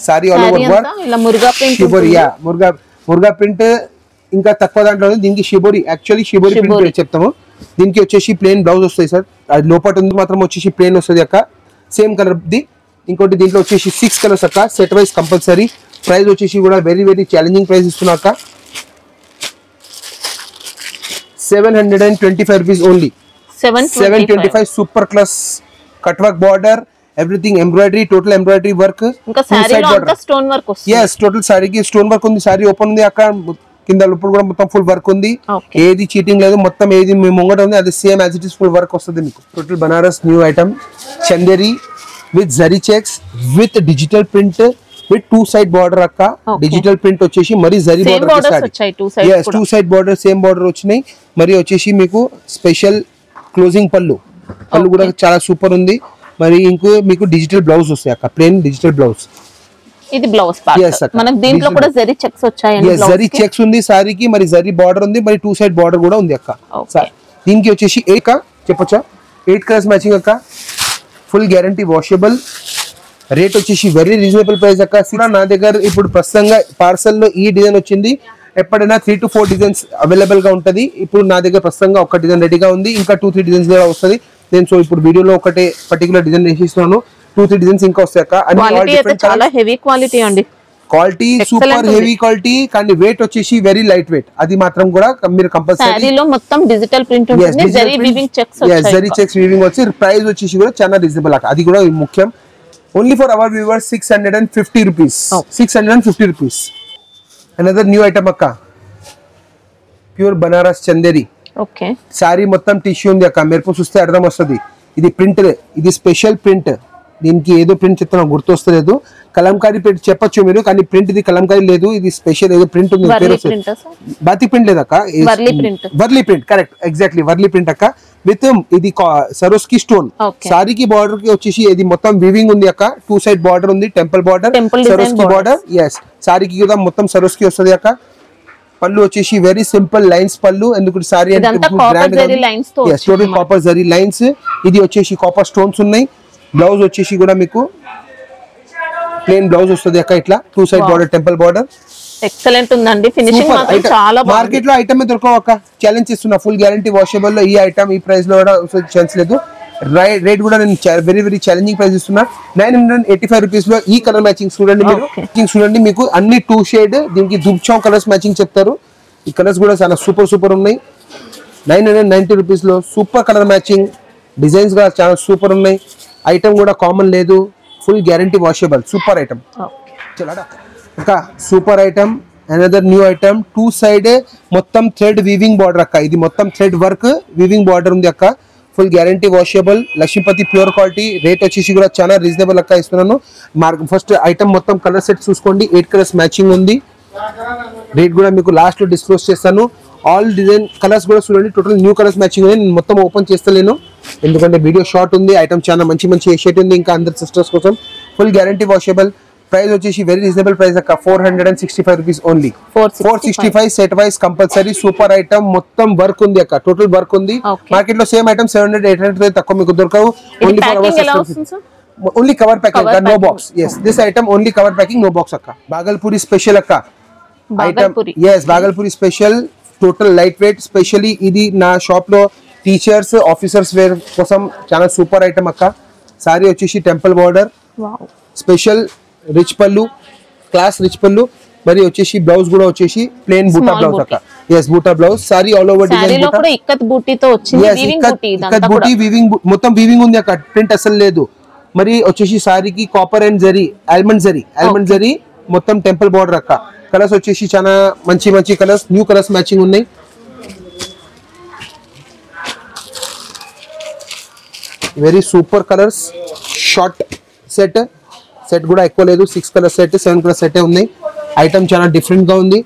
sari all over work, ఇలా మురుగా ప్రింట్, షిబోరి మురుగా ప్రింట్ ఇంకా తక్కువ దాంట్లో ఉంది. దీనికి షిబోరి, యాక్చువల్లీ షిబోరి ప్రింట్ చెప్తాము. దీనికి వచ్చేసి ప్లేన్ బ్లౌజ్ వస్తాయి సార్. అది లోపల ఉంది మాత్రం వచ్చేసి ప్లేన్ వస్తుంది అక్క. Same colour the. ఇంకోటి దీంట్లో వచ్చేసి 6 కలర్స్ అక్క, సెట్ వైజ్ కంపల్సరీ. ప్రైస్ వచ్చేసి కూడా వెరీ వెరీ ఛాలెంజింగ్ ప్రైస్ ఇస్తున్నా అక్క. 725 rupees only. 725 super class cut work border, everything embroidery, total embroidery work. ఇంకా సారీలో అంతా స్టోన్ వర్క్ వస్తుంది. yes టోటల్ సారీకి స్టోన్ వర్క్ ఉంది. సారీ ఓపెన్ ఉంది అక్క, కింద లోపల కూడా మొత్తం ఫుల్ వర్క్ ఉంది. ఏది చీటింగ్ లేదు, మొత్తం ఏది మీ ముంగట ఉంది అది same as it is full work వస్తుంది మీకు. Total Banaras new item Chanderi with zari checks with digital print with 2 side border అక్క. డిజిటల్ ప్రింట్ వచ్చేసి మరి zari border, 2 side border same border వచ్చినాయి. మరి వచ్చేసి మీకు స్పెషల్ క్లోజింగ్ పళ్ళు కూడా చాలా సూపర్ ఉంది. మరి ఇంకో మీకు డిజిటల్ బ్లౌజ్ వస్తాయి అక్క, ప్లేన్ డిజిటల్ బ్లౌజ్. ఇది బ్లౌజ్ పార్ట్. మనకి దీంట్లో కూడా జరీ చెక్స్ వచ్చాయండి. జరీ చెక్స్ ఉంది సారీకి, మరి జరీ బార్డర్ ఉంది, మరి 2 సైడ్ బార్డర్ కూడా ఉంది అక్క. దీనికి వచ్చేసి 8 చెప్పొచ్చా, 8 కలర్స్ మ్యాచింగ్ అక్క. Full guarantee washable. రేట్ వచ్చేసి వెరీ రీజనబుల్ ప్రైస్ అక్క. నా దగ్గర ఇప్పుడు ప్రస్తుతంగా పార్సల్ లో ఈ డిజైన్ వచ్చింది. ఎప్పుడైనా 3 to 4 డిజైన్స్ అవైలబుల్ గా ఉంటది. ఇప్పుడు నా దగ్గర ప్రస్తుతంగా ఒక డిజైన్ రెడీగా ఉంది, ఇంకా 2-3 డిజైన్స్ కూడా వస్తుంది. నేను సో ఇప్పుడు వీడియోలో ఒకటే పర్టికులర్ డిజైన్ వేసిస్తున్నాను, 2-3 డిజైన్స్ ఇంకా వస్తాయి అక్క. చాలా హెవీ క్వాలిటీ అండి, క్వాలిటీ సూపర్ హెవీ క్వాలిటీ. కానీ వెయిట్ వచ్చేసి వెరీ లైట్ వెయిట్. అది మాత్రం కూడా మీరు కంపల్సరీ. సారీలో మొత్తం డిజిటల్ ప్రింట్ ఉంటుంది, జరీ వీవింగ్ చెక్స్ వచ్చాయి. జరీ చెక్స్ వీవింగ్ వచ్చి ప్రైస్ వచ్చేసి కూడా చాలా రీజనబుల్ అక్క. అది కూడా ముఖ్యం. Only for our viewers 650 rupees. 650 rupees. Another new item అక్క, ప్యూర్ బనారస్ చందేరి. ఓకే, సారీ మొత్తం టిష్యూ ఉంది అక్క. మెరుపు చూస్తే అర్థం వస్తుంది. ఇది ప్రింట్, ఇది స్పెషల్ ప్రింట్. దీనికి ఏదో ప్రింట్ చెప్తున్నా గుర్తొస్తలేదు, కలంకారీ ప్రింట్ చెప్పొచ్చు మీరు, కానీ ప్రింట్ ఇది కలంకారీ లేదు, ఇది స్పెషల్ ఏదో ప్రింట్ ఉంది. బాతి ప్రింట్ లేదక్క, Warli print. Correct, exactly Warli print అక్క. విత్ ఇది సరోస్కి స్టోన్. సారీకి బార్డర్ కి వచ్చేసి ఇది మొత్తం వీవింగ్ ఉంది అక్క. 2 సైడ్ బార్డర్ ఉంది, టెంపుల్ బార్డర్, సరోస్కి బార్డర్. ఎస్, సారీకి కూడా మొత్తం సరోస్కి వస్తుంది అక్క. పళ్ళు వచ్చేసి వెరీ సింపుల్ లైన్స్ పళ్ళు, ఎందుకంటే సారీ అంటే కాపర్ జరీ లైన్స్. ఇది వచ్చేసి కాపర్ స్టోన్స్ ఉన్నాయి. బ్లౌజ్ వచ్చేసి కూడా మీకు ప్లేన్ బ్లౌజ్ వస్తుంది అక్క, ఇట్లా 2 side border, temple border. Excellent ఉందండి, ఫినిషింగ్ మాత్రం చాలా బాగుంది. మార్కెట్ లో ఐటమ్ దొరకవు అక్క, ఛాలెంజ్ చేస్తున్నా. ఫుల్ గ్యారంటీ వాషబుల్ లో ఈ ఐటమ్ ఈ ప్రైస్ లో కూడా ఛాన్స్ లేదు. రేట్ కూడా నేను వెరీ వెరీ ఛాలెంజింగ్ ప్రైస్ ఇస్తున్నా. 985 రూపీస్ లో ఈ కలర్ మ్యాచింగ్ చూడండి మీరు. చూడండి మీకు అన్ని 2 షేడ్, దీనికి దుబ్చావ్ కలర్స్ మ్యాచింగ్ చెప్తారు. ఈ కలర్స్ కూడా చాలా సూపర్ సూపర్ ఉన్నాయి. 990 రూపీస్ లో సూపర్ కలర్ మ్యాచింగ్, డిజైన్స్ కూడా చాలా సూపర్ ఉన్నాయి. ఐటమ్ కూడా కామన్ లేదు, full guarantee washable, super item. ఇంకా super item, another new item. 2 side మొత్తం థ్రెడ్ వీవింగ్ బార్డర్ అక్క. ఇది మొత్తం థ్రెడ్ వర్క్ వీవింగ్ బార్డర్ ఉంది అక్క. Full guarantee washable, Lakshmipati pure quality. Rate వచ్చేసి కూడా చాలా రీజనబుల్ అక్క ఇస్తున్నాను. ఫస్ట్ ఐటమ్ మొత్తం కలర్ సెట్ చూసుకోండి, 8 కలర్స్ మ్యాచింగ్ ఉంది. రేట్ కూడా మీకు లాస్ట్ లో డిస్క్లోజ్ చేస్తాను. ఆల్ డిజైన్ కలర్స్ కూడా చూడండి, టోటల్ న్యూ కలర్స్ మ్యాచింగ్ ఉంది. నేను మొత్తం ఓపెన్ చేస్తలేను, ఎందుకంటే వీడియో షార్ట్ ఉంది. ఐటమ్ చాలా మంచి మంచి షేట్ ఉంది, ఇంకా అందరి సిస్టర్స్ కోసం. Full guarantee washable. ప్రైస్ వచ్చేసి వెరీ రీజనబుల్ ప్రైస్ అక్క, 465 rupees only. 465 set wise compulsory. Super item, మొత్తం వర్క్ ఉంది అక్క, టోటల్ వర్క్ ఉంది. మార్కెట్ లో సేమ్ ఐటమ్ 700-800 తక్కువ మీకు దొరకవు. Only for ours, only cover packing, no box. Yes, this item only cover packing, no box అక్క. బాగల్పూరి స్పెషల్ అక్క item. Yes, Bhagalpuri special, total light weight. Specially ఇది నా షాప్ లో టీచర్స్ ఆఫీసర్స్ వేర్ కోసం చాలా సూపర్ ఐటమ్ అక్క. సారీ వచ్చేసి టెంపుల్ బార్డర్, స్పెషల్ రిచ్ పళ్ళు, క్లాస్ రిచ్ పళ్ళు. మరి వచ్చేసి బ్లౌజ్ కూడా వచ్చేసి ప్లేన్ బూటా బ్లౌజ్ అక్క. Yes, buta blouse. Sari all over design ikat బూటీతో వచ్చింది. ఇక్కత్ బూటీ వీవింగ్, మొత్తం వీవింగ్ ఉంది అక్క, ప్రింట్ అసలు లేదు. మరి వచ్చేసి సారీకి copper and zari, almond zari మొత్తం టెంపుల్ బార్డర్ అక్క. కలర్స్ వచ్చేసి చాలా మంచి మంచి కలర్స్, న్యూ కలర్స్ మ్యాచింగ్ ఉన్నాయి. Very super colours. Short set కూడా ఎక్కువ లేదు, 6 కలర్ సెట్, 7 కలర్ సెట్ ఉన్నాయి. ఐటమ్ చాలా డిఫరెంట్ గా ఉంది.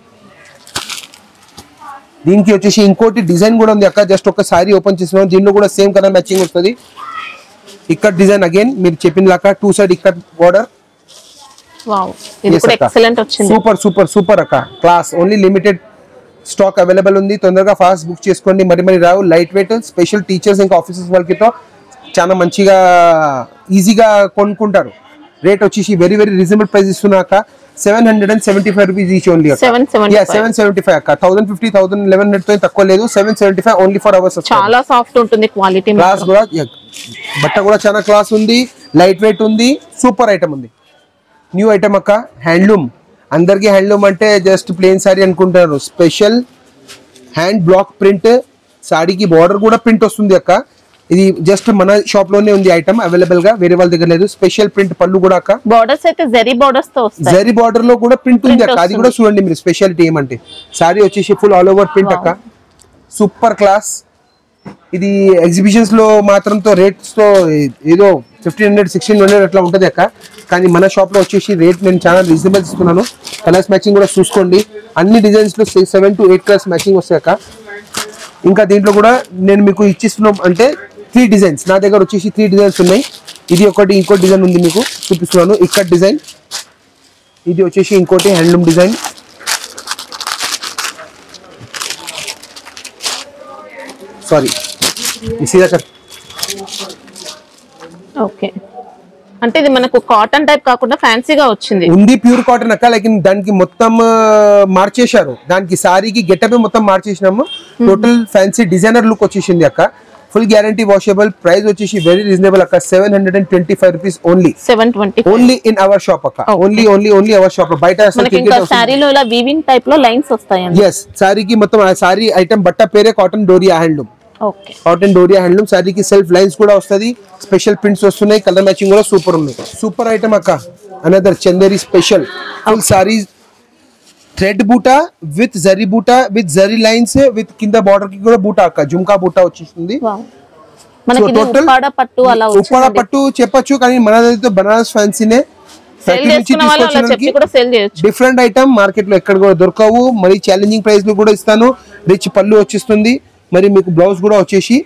దీనికి వచ్చేసి ఇంకోటి డిజైన్ కూడా ఉంది అక్క. జస్ట్ ఒక సారీ ఓపెన్ చేస్తున్నాం, దీనిలో కూడా సేమ్ కలర్ మ్యాచింగ్ వస్తుంది. ఇక్కడ డిజైన్ అగైన్ మీరు చెప్పిన లాగా 2 సైడ్ ఇక్కడ బార్డర్. సూపర్ సూపర్ సూపర్ అక్క, class. Only limited stock available ఉంది, తొందరగా ఫాస్ట్ బుక్ చేసుకోండి. మరి రావు. లైట్ వెయిట్, స్పెషల్ టీచర్స్ ఇంకా ఆఫీసర్స్ వాళ్ళకి చాలా మంచిగా ఈజీగా కొనుక్కుంటారు. రేట్ వచ్చేసి వెరీ వెరీ రీజనబుల్ ప్రైస్ ఇస్తున్నాక 775 రూపీస్ ఈచ్ ఓన్లీ. 775 అక్క. 1050, 1100 తో తక్కువ లేదు. 775 ఓన్లీ ఫర్ అవర్స్. చాలా సాఫ్ట్ ఉంటుంది క్వాలిటీ, క్లాస్ కూడా, బట్ట కూడా చాలా క్లాస్ ఉంది, లైట్ వెయిట్ ఉంది, సూపర్ ఐటమ్ ఉంది. న్యూ ఐటమ్ అక్క, హ్యాండ్లూమ్. అందరికి హ్యాండ్లూమ్ అంటే జస్ట్ ప్లేన్ సారీ అనుకుంటారు. స్పెషల్ హ్యాండ్ బ్లాక్ ప్రింట్, సారీకి బార్డర్ కూడా ప్రింట్ వస్తుంది అక్క. ఇది జస్ట్ మన షాప్ లోనే ఉంది ఐటమ్ అవైలబుల్ గా, వేరే వాళ్ళ దగ్గర లేదు. స్పెషల్ ప్రింట్ పళ్ళు కూడా అక్క. బోర్డర్స్ అయితే జరీ బోర్డర్స్ తో వస్తాయి. జరీ బార్డర్ లో కూడా ప్రింట్ ఉంది అక్క, అది కూడా చూడండి మీరు. స్పెషాలిటీ ఏమంటే సారీ వచ్చేసి ఫుల్ ఆల్ ఓవర్ ప్రింట్ అక్క, సూపర్ క్లాస్. ఇది ఎగ్జిబిషన్స్ లో మాత్రంతో రేట్స్ తో ఏదో 1500, 1600 అట్లా ఉంటది అక్క. కానీ మన షాప్ లో వచ్చేసి రేట్ నేను చాలా రీజనబుల్ ఇస్తున్నాను. కలర్స్ మ్యాచింగ్ కూడా చూసుకోండి. అన్ని డిజైన్స్ లో 7 to 8 కలర్స్ మ్యాచింగ్ వస్తాయి అక్క. ఇంకా దీంట్లో కూడా నేను మీకు ఇచ్చిస్తున్నాం అంటే 3 డిజైన్స్ నా దగ్గర వచ్చేసి 3 డిజైన్స్ ఉన్నాయి. ఇది ఒకటి, ఇంకో డిజైన్ ఉంది మీకు చూపిస్తున్నాను. ఇక్కడ డిజైన్, ఇది వచ్చేసి ఇంకోటి హ్యాండ్లూమ్ డిజైన్. Sorry, okay. అంటే ఇది మనకు కాటన్ టైప్ కాకుండా ఫ్యాన్సీగా వచ్చింది. ఉంది ప్యూర్ కాటన్ అక్క, లైక్ దానికి మొత్తం మార్చేశారు. దానికి సారీకి గెటప్ మొత్తం మార్చేసినాము. టోటల్ ఫ్యాన్సీ డిజైనర్ లుక్ వచ్చేసింది అక్క. Full guarantee washable. ప్రైస్ వచ్చేసి వెరీ రీజనబుల్ అక్క, 725 rupees only. 720 only in our shop అక్క. Only our shop. బయట సారీలో ఇలా వీవింగ్ టైప్ లో లైన్స్ వస్తాయి. yes, సారీకి మొత్తం సారీ ఐటమ్ బట్ట పేరే cotton doria handloom. Okay, cotton doria handloom. సారీకి సెల్ఫ్ లైన్స్ కూడా వస్తది, స్పెషల్ ప్రింట్స్ వస్తున్నాయి, కలర్ మ్యాచింగ్ కూడా సూపర్ ఉన్నాయి. సూపర్ ఐటమ్ అక్క. Another Chanderi special full sorry thread బూటా విత్ జరీ బూటా విత్ జరీ లైన్స్ విత్ కింద బార్డర్ కి కూడా బూటా అక్క. జుమ్కా బూటా వచ్చేస్తుంది. మనకి ఇది ఉప్పాడ పట్టు అలా ఉప్పాడ పట్టు చెప్పొచ్చు, కానీ మనదైతే బనారస్ ఫ్యాన్సీనే. డిఫరెంట్ ఐటమ్ మార్కెట్ లో ఎక్కడ కూడా దొరకవు. మరి ఛాలెంజింగ్ ప్రైస్ లో కూడా ఇస్తాను. రిచ్ పళ్ళు వచ్చేస్తుంది. మరి మీకు బ్లౌజ్ కూడా వచ్చేసి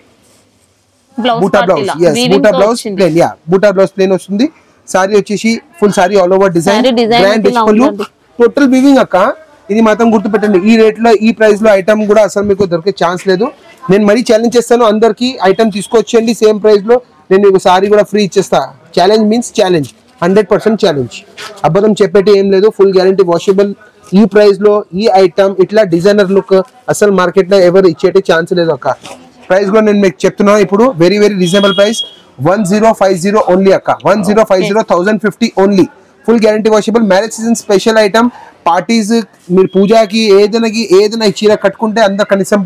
బూటా బ్లౌజ్, బూటా blouse plain, buta blouse plain వస్తుంది. సారీ వచ్చేసి full sorry all over design, grand rich పళ్ళు, టోటల్ వీవింగ్ అక్క. ఇది మాత్రం గుర్తుపెట్టండి, ఈ రేట్ లో ఈ ప్రైస్ లో ఐటమ్ కూడా అసలు మీకు దొరికే ఛాన్స్ లేదు. నేను మరీ ఛాలెంజ్ చేస్తాను అందరికి, ఐటమ్ తీసుకొచ్చేయండి సేమ్ ప్రైస్ లో, నేను మీకు సారీ కూడా ఫ్రీ ఇచ్చేస్తా. Challenge means challenge, 100% challenge. అబద్ధం చెప్పేటి ఏం లేదు, ఫుల్ గ్యారంటీ వాషబుల్. ఈ ప్రైస్ లో ఈ ఐటమ్ ఇట్లా డిజైనర్ లుక్ అసలు మార్కెట్ లో ఎవరు ఇచ్చేటి ఛాన్స్ లేదు అక్క. ప్రైస్ కూడా నేను మీకు చెప్తున్నాను ఇప్పుడు, very very reasonable price, 1050 only అక్క. 1050, 1050 only. Full guarantee washable. Marriage season special item, parties, మీరు పూజకి ఏదైనా ఈ చీర కట్టుకుంటే అందరు కనీసం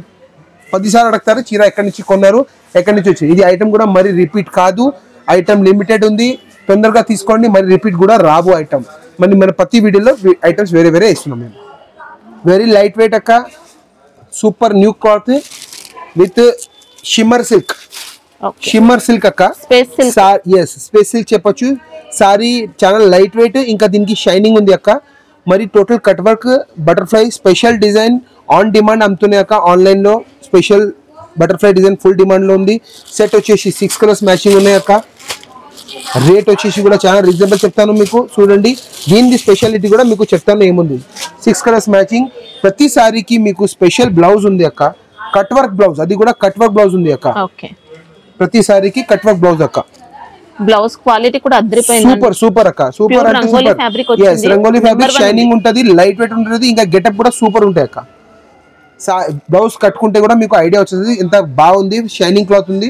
10 సార్లు అడుగుతారు చీర ఎక్కడి నుంచి కొన్నారు, ఎక్కడి నుంచి వచ్చింది. ఇది ఐటమ్ కూడా మరి రిపీట్ కాదు, ఐటమ్ లిమిటెడ్ ఉంది, తొందరగా తీసుకోండి. మరి రిపీట్ కూడా రాబో ఐటమ్. మరి మన ప్రతి వీడియోలో ఐటమ్స్ వేరే వేరే ఇస్తున్నాం మేము. వెరీ లైట్ వెయిట్ అక్క, super new cloth with shimmer silk. Shimmer silk అక్క, స్పేస్ సిల్క్ చెప్పొచ్చు. సారీ చాలా లైట్ వెయిట్, ఇంకా దీనికి షైనింగ్ ఉంది అక్క. మరి total cut work, butterfly special design on demand అమ్ముతున్నాయి అక్క. ఆన్లైన్ లో special butterfly design full demand లో ఉంది. సెట్ వచ్చేసి 6 కలర్స్ మ్యాచింగ్ ఉన్నాయి అక్క. రేట్ వచ్చేసి కూడా చాలా రీజనబుల్ చెప్తాను మీకు, చూడండి. దీని స్పెషాలిటీ కూడా మీకు చెప్తాను ఏముంది. 6 కలర్స్ మ్యాచింగ్. ప్రతి సారీకి మీకు స్పెషల్ బ్లౌజ్ ఉంది అక్క, కట్ వర్క్ బ్లౌజ్, అది కూడా కట్ వర్క్ బ్లౌజ్ ఉంది అక్క. ప్రతి సారీకి కట్ వర్క్ బ్లౌజ్ అక్క. బ్లౌజ్ క్వాలిటీ కూడా అద్రిపోయింది, సూపర్ అక్క. సూపర్ అంటే సూపర్. రంగోలీ ఫ్యాబ్రిక్, షైనింగ్ ఉంటది, లైట్ వెయిట్ ఉంటది, ఇంకా గెటప్ కూడా సూపర్ ఉంటాయి అక్క. బ్లౌజ్ కట్టుకుంటే కూడా మీకు ఐడియా వచ్చేది ఎంత బాగుంది, షైనింగ్ క్లాత్ ఉంది.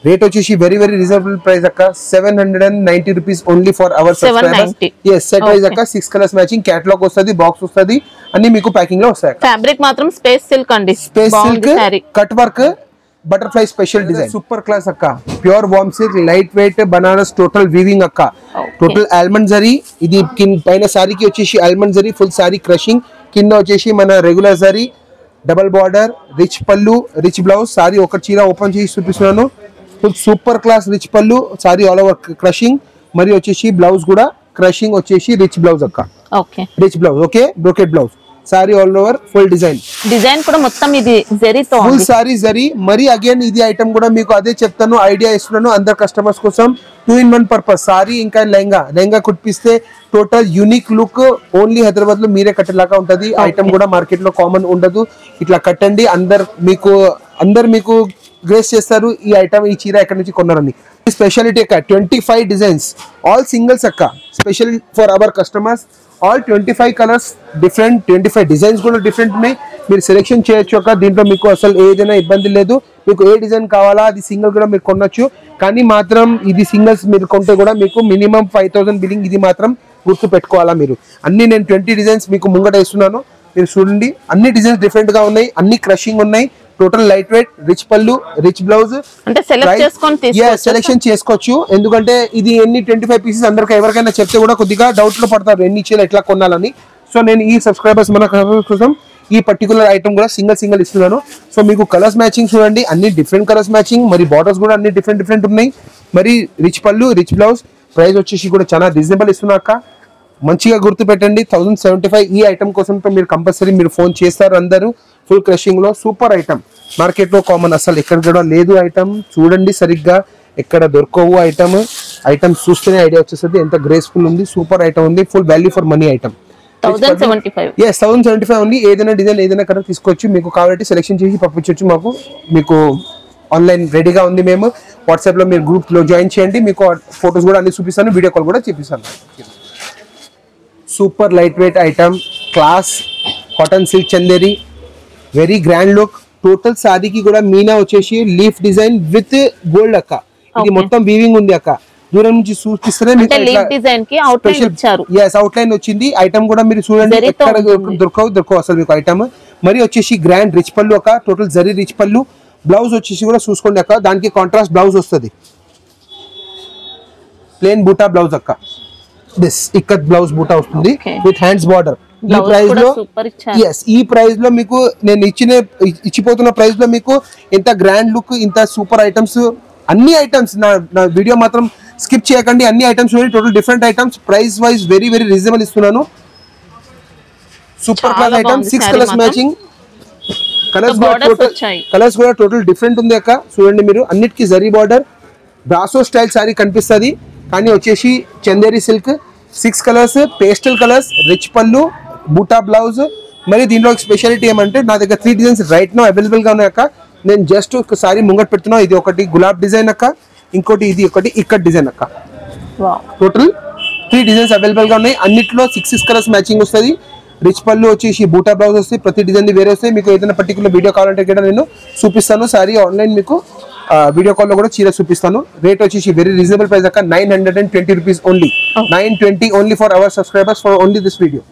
రేట్ వచ్చేసి వెరీ వెరీ రీజనబుల్ ప్రైస్ అక్క. 790 rupees only for our subscribers. Set wise అక్క. 6 కలర్స్ మ్యాచింగ్, క్యాటలాగ్ వస్తుంది, బాక్స్ వస్తుంది, అన్ని మీకు ప్యాకింగ్ లో వస్తాయి. ఫ్యాబ్రిక్ మాత్రం స్పేస్ సిల్క్ అండి, space silk, cut work, butterfly special design, super class అక్క. Pure warm silk, light weight, Banaras, total weaving అక్క. Total almond zari. ఇది పైన సారీకి వచ్చేసి almond zari, full sari crushing. కింద వచ్చేసి మన regular zari, double border, rich pallu, rich blouse. Sorry ఒక చీర ఓపెన్ చేసి చూపిస్తున్నాను. Full super class rich pallu, sari all over crushing. మరి వచ్చేసి బ్లౌజ్ కూడా క్రషింగ్ వచ్చేసి రిచ్ బ్లౌజ్ అక్క. Rich blouse, okay, brocade blouse. Sari all over full design కూడా మొత్తం ఇది జరీతో, ఫుల్ సారీ జరీ. మరి అగైన్ ఇది ఐటమ్ కూడా మీకు అదే చెప్తాను, ఐడియా ఇస్తున్నాను అందరు కస్టమర్స్ కోసం. 2 in 1 పర్పస్. సారీ ఇంకా లెహంగా కుట్టిస్తే total unique look, only Hyderabad లో మీరే కట్టేలాగా ఉంటది. ఐటమ్ కూడా మార్కెట్ లో కామన్ ఉండదు. ఇట్లా కట్టండి, అందరు మీకు గ్రేస్ చేస్తారు ఈ ఐటమ్, ఈ చీర ఎక్కడి నుంచి కొన్నారని. స్పెషాలిటీ అక్క, 25 డిజైన్స్, ఆల్ సింగిల్స్ అక్క, special for our customers. All 25 colours, different 25 designs కూడా డిఫరెంట్ ఉన్నాయి. మీరు సెలెక్షన్ చేయొచ్చు అక్క. దీంట్లో మీకు అసలు ఏదైనా ఇబ్బంది లేదు. మీకు ఏ డిజైన్ కావాలా అది సింగిల్ కూడా మీరు కొనొచ్చు. కానీ మాత్రం ఇది సింగిల్స్ మీరు కొంటే కూడా మీకు మినిమం 5000 బిల్లింగ్. ఇది మాత్రం గుర్తు పెట్టుకోవాలా మీరు. అన్ని నేను 20 డిజైన్స్ మీకు ముంగట ఇస్తున్నాను, మీరు చూడండి. అన్ని డిజైన్స్ డిఫరెంట్ గా ఉన్నాయి, అన్ని క్రషింగ్ ఉన్నాయి. Total light weight, rich pallu, rich blouse. అంటే సెలెక్షన్ చేసుకోవచ్చు. ఎందుకంటే ఇది ఎన్ని 25 పీసెస్ అందరికి ఎవరికైనా చెప్తే కూడా కొద్దిగా డౌట్ లో పడతారు ఎన్ని చీరలు ఎట్లా కొనాలని. సో నేను ఈ సబ్స్క్రైబర్స్ మన కోసం ఈ పర్టికులర్ ఐటమ్ కూడా సింగిల్ ఇస్తున్నాను. సో మీకు కలర్స్ మ్యాచింగ్ చూడండి, అన్ని డిఫరెంట్ కలర్స్ మ్యాచింగ్. మరి బార్డర్స్ కూడా అన్ని డిఫరెంట్ ఉన్నాయి. మరి rich pallu, rich blouse. Price వచ్చేసి కూడా చాలా రీజనబుల్ ఇస్తున్నా అక్క. మంచిగా గుర్తు పెట్టండి, 1075. ఈ ఐటమ్ కోసం మీరు కంపల్సరీ మీరు ఫోన్ చేస్తారు అందరూ. ఫుల్ క్రషింగ్ లో సూపర్ ఐటమ్, మార్కెట్ లో కామన్ అసలు ఎక్కడ కూడా లేదు ఐటమ్. చూడండి సరిగ్గా, ఎక్కడ దొరకవు ఐటమ్ చూస్తేనే ఐడియా వచ్చేస్తుంది ఎంత గ్రేస్ఫుల్ ఉంది. సూపర్ ఐటమ్ ఉంది, full value for money item. 1075 only. ఏదైనా డిజైన్ ఏదైనా కలర్ తీసుకోవచ్చు, మీకు కావాలంటే సెలెక్షన్ చేసి పంపించవచ్చు మాకు. మీకు ఆన్లైన్ రెడీగా ఉంది. మేము వాట్సాప్ లో మీరు గ్రూప్ లో జాయిన్ చేయండి, మీకు ఫొటోస్ కూడా అన్ని చూపిస్తాను, వీడియో కాల్ కూడా చూపిస్తాను. Super light weight item, class cotton silk Chanderi, very grand look. Total సారీకి కూడా మీనా వచ్చేసి లీఫ్ డిజైన్ విత్ గోల్డ్ అక్క. ఇది మొత్తం వీవింగ్ ఉంది అక్క. దూరం నుంచి చూపిస్తేనే అవుట్ లైన్ వచ్చింది. ఐటమ్ కూడా మీరు చూడండి, ఎక్కడ దొరకవు అసలు మీకు ఐటమ్. మరి వచ్చేసి గ్రాండ్ రిచ్ పళ్ళు అక్క, total zari rich pallu. Blouse వచ్చేసి కూడా చూసుకోండి అక్క, దానికి కాంట్రాస్ట్ బ్లౌజ్ వస్తుంది, ప్లేన్ బూటా బ్లౌజ్ అక్క. దిస్ ఇక్కత్ బ్లౌజ్ బూటా వస్తుంది విత్ హ్యాండ్స్ బార్డర్. ఈ ప్రైస్ లో మీకు నేను ఇచ్చిపోతున్న ప్రైస్ లో మీకు ఇంత గ్రాండ్ లుక్, ఇంత సూపర్ ఐటమ్స్ అన్ని ఐటమ్స్ నా వీడియో మాత్రం స్కిప్ చేయకండి, అన్ని items total different items, price wise very very reasonable ఇస్తున్నాను. Super class item, 6 colours matching, colours కూడా టోటల్ డిఫరెంట్ ఉంది అక్క. చూడండి మీరు, అన్నిటికీ zari border, brasso style sorry కనిపిస్తుంది, కానీ వచ్చేసి Chanderi silk, 6 colours, pastel colours, rich పళ్ళు, బూటా బ్లౌజ్. మరి దీనిలో స్పెషాలిటీ ఏమంటే నా దగ్గర 3 డిజైన్స్ రైట్ నో అవైలబుల్ గా ఉన్నాయి అక్క. నేను జస్ట్ ఒక సారీ ముంగట్ పెడుతున్నా. ఇది ఒకటి గులాబ్ డిజైన్ అక్క, ఇంకోటి ఇది ఒకటి ఇక్కడ డిజైన్ అక్క. టోటల్ 3 డిజైన్స్ అవైలబుల్ గా ఉన్నాయి. అన్నిట్లో 6 కలర్స్ మ్యాచింగ్ వస్తుంది. రిచ్ పళ్ళు వచ్చేసి బూటా బ్లౌజ్ వస్తాయి, ప్రతి డిజైన్ వేరే వస్తాయి. మీకు ఏదైనా పర్టికులర్ వీడియో కావాలంటే కూడా నేను చూపిస్తాను. సారీ ఆన్లైన్ మీకు వీడియో కాల్ లో కూడా చీర చూపిస్తాను. రేట్ వచ్చేసి వెరీ రీజనబుల్ ప్రైస్ అక్క, 920 rupees only. 920 only for our subscribers for only this video.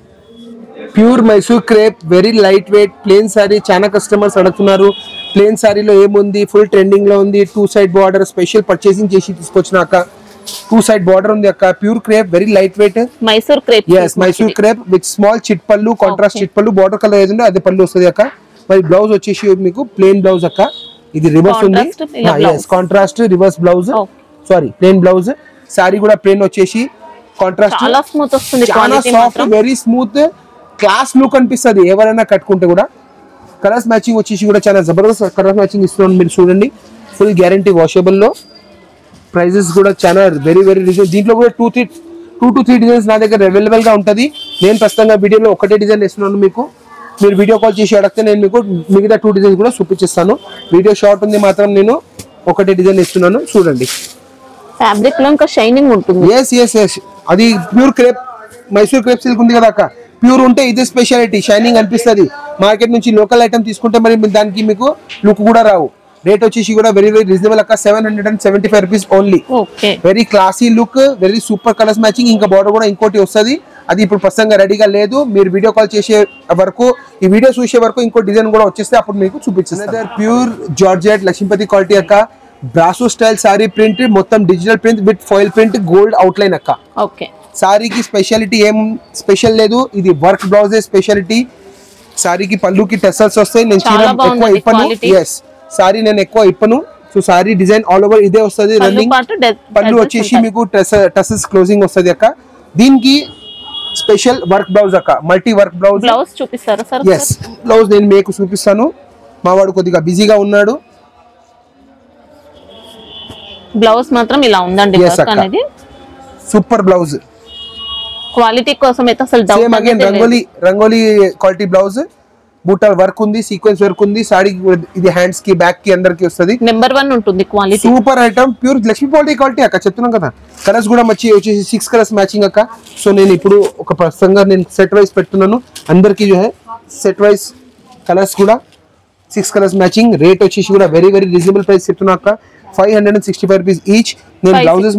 Pure Mysore crepe, very light weight plain sari. చాలా కస్టమర్స్ అడుగుతున్నారు ప్లేన్ సారీలో ఏముంది, ఫుల్ ట్రెండింగ్ లో ఉంది. 2 సైడ్ బార్డర్ స్పెషల్ పర్చేసింగ్ చేసి తీసుకొచ్చినాక 2 సైడ్ బార్డర్ ఉంది అక్క. Pure crepe, very light wait Mysore crepe. yes Mysore crepe with small chit పళ్ళు, కాంట్రాస్ట్ చిట్ పళ్ళు, బార్డర్ కలర్ ఏదంటే అదే పళ్ళు వస్తుంది అక్క. మరి బ్లౌజ్ వచ్చేసి మీకు ప్లేన్ బ్లౌజ్ అక్క. ఇది రివర్స్ ఉంది, yes contrast reverse blouse, sorry plain blouse. Sorry కూడా ప్లేన్ వచ్చేసి కాంట్రాస్ట్, చాలా స్మూత్ వస్తుంది, చాలా soft, very smooth, class look అనిపిస్తుంది ఎవరైనా కట్టుకుంటే కూడా. కలర్స్ మ్యాచింగ్ వచ్చేసి కూడా చాలా జబర్దస్త్ కలర్ మ్యాచింగ్ ఇస్తున్నాను మీరు చూడండి. ఫుల్ గ్యారంటీ వాషబుల్ లో. ప్రైజెస్ కూడా చాలా వెరీ వెరీ రీజనబుల్. దీంట్లో కూడా 2 to 3 డిజైన్స్ నా దగ్గర అవైలబుల్ గా ఉంటుంది. నేను ప్రస్తుతంగా వీడియోలో ఒకటే డిజైన్ ఇస్తున్నాను మీకు. మీరు వీడియో కాల్ చేసి అడిగితే నేను మీకు మిగతా 2 డిజైన్స్ కూడా చూపించేస్తాను. వీడియో షార్ట్ ఉంది మాత్రం నేను ఒకటే డిజైన్ ఇస్తున్నాను చూడండి. ఫ్యాబ్రిక్ లో ఇంకా షైనింగ్ ఉంటుంది. yes అది pure crepe, Mysore crepe silk ఉంది కదా అక్క. ప్యూర్ ఉంటే ఇది స్పెషాలిటీ, షైనింగ్ అనిపిస్తుంది. మార్కెట్ నుంచి లోకల్ ఐటమ్ తీసుకుంటే మరి దానికి మీకు లుక్ కూడా రావు. రేట్ వచ్చేసి కూడా వెరీ వెరీ రీజనబుల్ అక్క, 775 rupees only. Very classy look, very super colours matching. ఇంకా బార్డర్ కూడా ఇంకోటి వస్తుంది, అది ఇప్పుడు ప్రస్తుతంగా రెడీగా లేదు. మీరు వీడియో కాల్ చేసే వరకు, ఈ వీడియో చూసే వరకు ఇంకో డిజైన్ కూడా వచ్చేస్తే అప్పుడు మీకు చూపించేస్తాను. ప్యూర్ జార్జెట్ లక్ష్మీపతి క్వాలిటీ అక్క, బ్రాసో స్టైల్ సారీ ప్రింట్, మొత్తం digital print with foil print, gold outline అక్క. సారీకి స్పెషాలిటీ ఏం స్పెషల్ లేదు, ఇది వర్క్ బ్లౌజ్ స్పెషాలిటీ. సారీకి పళ్ళుకి టెసల్స్ వస్తాయి. నేను చీర ఎక్కువ ఇప్పను, ఎస్ సారీ నేను ఎక్కువ ఇప్పను. So sari design all over ఇదే వస్తుంది. రన్నింగ్ పళ్ళు వచ్చేసి మీకు టెసల్స్ క్లోజింగ్ వస్తుంది అక్క. దీనికి స్పెషల్ వర్క్ బ్లౌజ్ అక్క, మల్టీ వర్క్ బ్లౌజ్. బ్లౌజ్ చూపిస్తారా సార్? yes బ్లౌజ్ నేను మీకు చూపిస్తాను. మా వాడు కొద్దిగా బిజీగా ఉన్నాడు. బ్లౌజ్ మాత్రం ఇలా ఉందండి, వర్క్ అనేది సూపర్ బ్లౌజ్. క్వాలిటీ కోసం అయితే అసలు doubt same again rangoli quality blouse, బూటా వర్క్ ఉంది, సీక్వెన్స్ వర్క్ ఉంది. సారీ ఇది హ్యాండ్స్ కి, బ్యాక్ కి, అందరికి వస్తుంది. నెంబర్ 1 ఉంటుంది quality. Super item, pure Lakshmi quality అక్క, చెప్తున్నాం కదా. కలర్స్ కూడా మంచి వచ్చేసి 6 కలర్స్ మ్యాచింగ్ అక్క. సో నేను ఇప్పుడు ఒక ప్రస్తుతంగా నేను సెట్ వైజ్ పెడుతున్నాను అందరికి. సెట్ వైజ్ కలర్స్ కూడా 6 కలర్స్ మ్యాచింగ్. రేట్ వచ్చేసి కూడా వెరీ వెరీ రీజనబుల్ ప్రైస్ చెప్తున్నా అక్క, 565 రూపీస్ ఈచ్. నేను blouses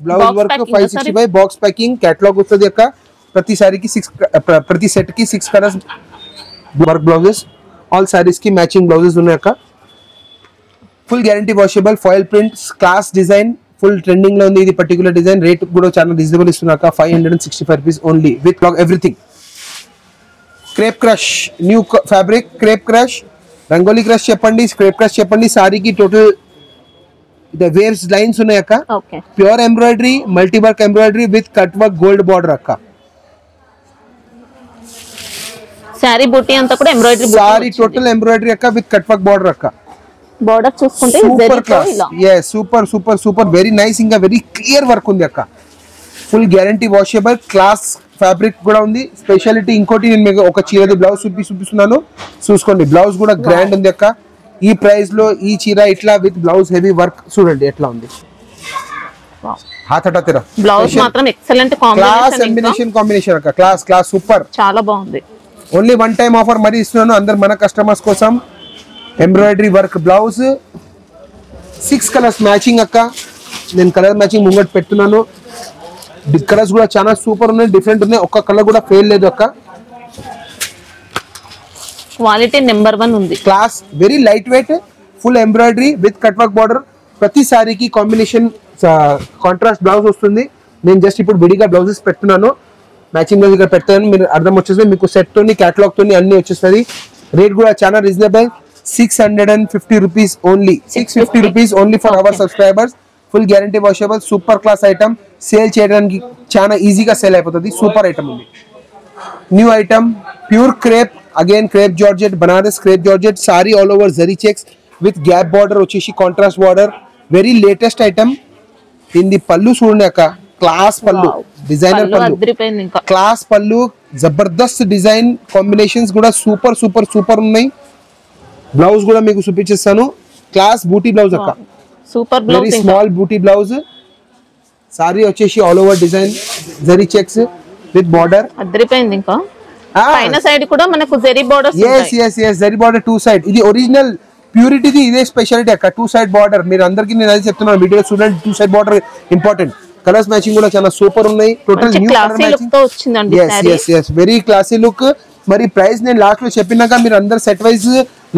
blouse work 565, box packing, catalogue వస్తుంది అక్క. ప్రతి సారీకి 6, ప్రతి సెట్ కి 6 colours work blouses. All sarees కి మ్యాచింగ్ బ్లౌజెస్ ఉన్నాయి అక్క. Full guarantee washable, foil print, class design, full trending లో ఉంది ఇది పర్టికులర్ డిజైన్. రేట్ కూడా చాలా రీజనబుల్ ఇస్తున్నాక, 565 rupees only with blog everything. Crepe crush new fabric, crepe crush, rangoli crush చెప్పండి, క్రేప్ క్రష్ చెప్పండి. సారీకి టోటల్ వేవ్స్ లైన్స్ ఉన్నాయి అక్క. Pure embroidery, multi work embroidery with cut work, gold border అక్క. Sorry బూటీ అంతా కూడా ఎంబ్రాయిడరీ, సారీ టోటల్ ఎంబ్రాయిడరీ అక్క with cut work border అక్క. బార్డర్ చూసుకుంటే super class, yes super super super, very nice. ఇంకా very clear work ఉంది అక్క. Full guarantee washable, class fabric కూడా ఉంది. స్పెషాలిటీ ఇంకోటి నేను మీకు ఒక చీరది బ్లౌజ్ చూపిస్తున్నాను చూసుకోండి. బ్లౌజ్ కూడా గ్రాండ్ ఉంది అక్క. ఈ ప్రైస్ లో ఈ చీర ఇట్లా విత్ బ్లౌజ్ హెవీ వర్క్ చూడండి ఎట్లా ఉంది. బ్లౌజ్ మాత్రం ఎక్సలెంట్ కాంబినేషన్ అక్క, క్లాస్ సూపర్, చాలా బాగుంది. ఓన్లీ 1 టైం ఆఫర్ మరి ఇస్తున్నాను అందరు మన కస్టమర్స్ కోసం. Embroidery work blouse, 6 colours matching అక్క. నేను కలర్ మ్యాచింగ్ ముంగట్ పెడుతున్నాను. కలర్స్ కూడా చాలా సూపర్ ఉన్నాయి, డిఫరెంట్ ఉన్నాయి. ఒక్క కలర్ కూడా ఫెయిల్ లేదు అక్క. క్వాలిటీ నెంబర్ 1 ఉంది. Class, very light wait, full embroidery with cut work border. ప్రతి సారీకి కాంబినేషన్ కాంట్రాస్ట్ బ్లౌజ్ వస్తుంది. నేను జస్ట్ ఇప్పుడు విడిగా బ్లౌజెస్ పెడుతున్నాను, మ్యాచింగ్ బ్లౌజ్ ఇక్కడ పెడతాను. మీరు అర్థం వచ్చేసి మీకు సెట్ తోని, కేటలాగ్ తోని అన్ని వచ్చేస్తుంది. రేట్ కూడా చాలా reasonable, 650 rupees only. 650 rupees only for our subscribers. Full guarantee washable, super class item. Sale cheyadaniki chaana easy ga sell ayipotadi. Super item undi. New item, pure crepe, again crepe georgette, Banaras crepe georgette, sari all over zari checks with gap border వచ్చేసి contrast border. Very latest item. In the pallu చూడండి అక్క, class pallu, designer pallu, class pallu, జబర్దస్త్ design combinations కూడా super super super ఉన్నాయి. Blouse కూడా మీకు చూపించేస్తాను. Class buti blouse అక్క, super blouse, very small buti blouse. Sari వచ్చేసి all over design zari checks with border అద్రిపోయింది. ఇంకా పైన సైడ్ కూడా మనకు జరీ బోర్డర్స్ ఉంటాయి. yes zari border two side. ఇది ఒరిజినల్ ప్యూరిటీది, ఇదే స్పెషాలిటీ అక్క. టూ సైడ్ బార్డర్ మీరు అందరికీ నేను అదే చెప్తున్నాను, వీడియో చూడండి. Two side border important. Colours matching కూడా చాలా సూపర్ ఉన్నాయి. Total new colour matching. yes very classy look. మరి ప్రైస్ నేను లాస్ట్ లో చెప్పినాక మీరు అందరు సెట్ వైజ్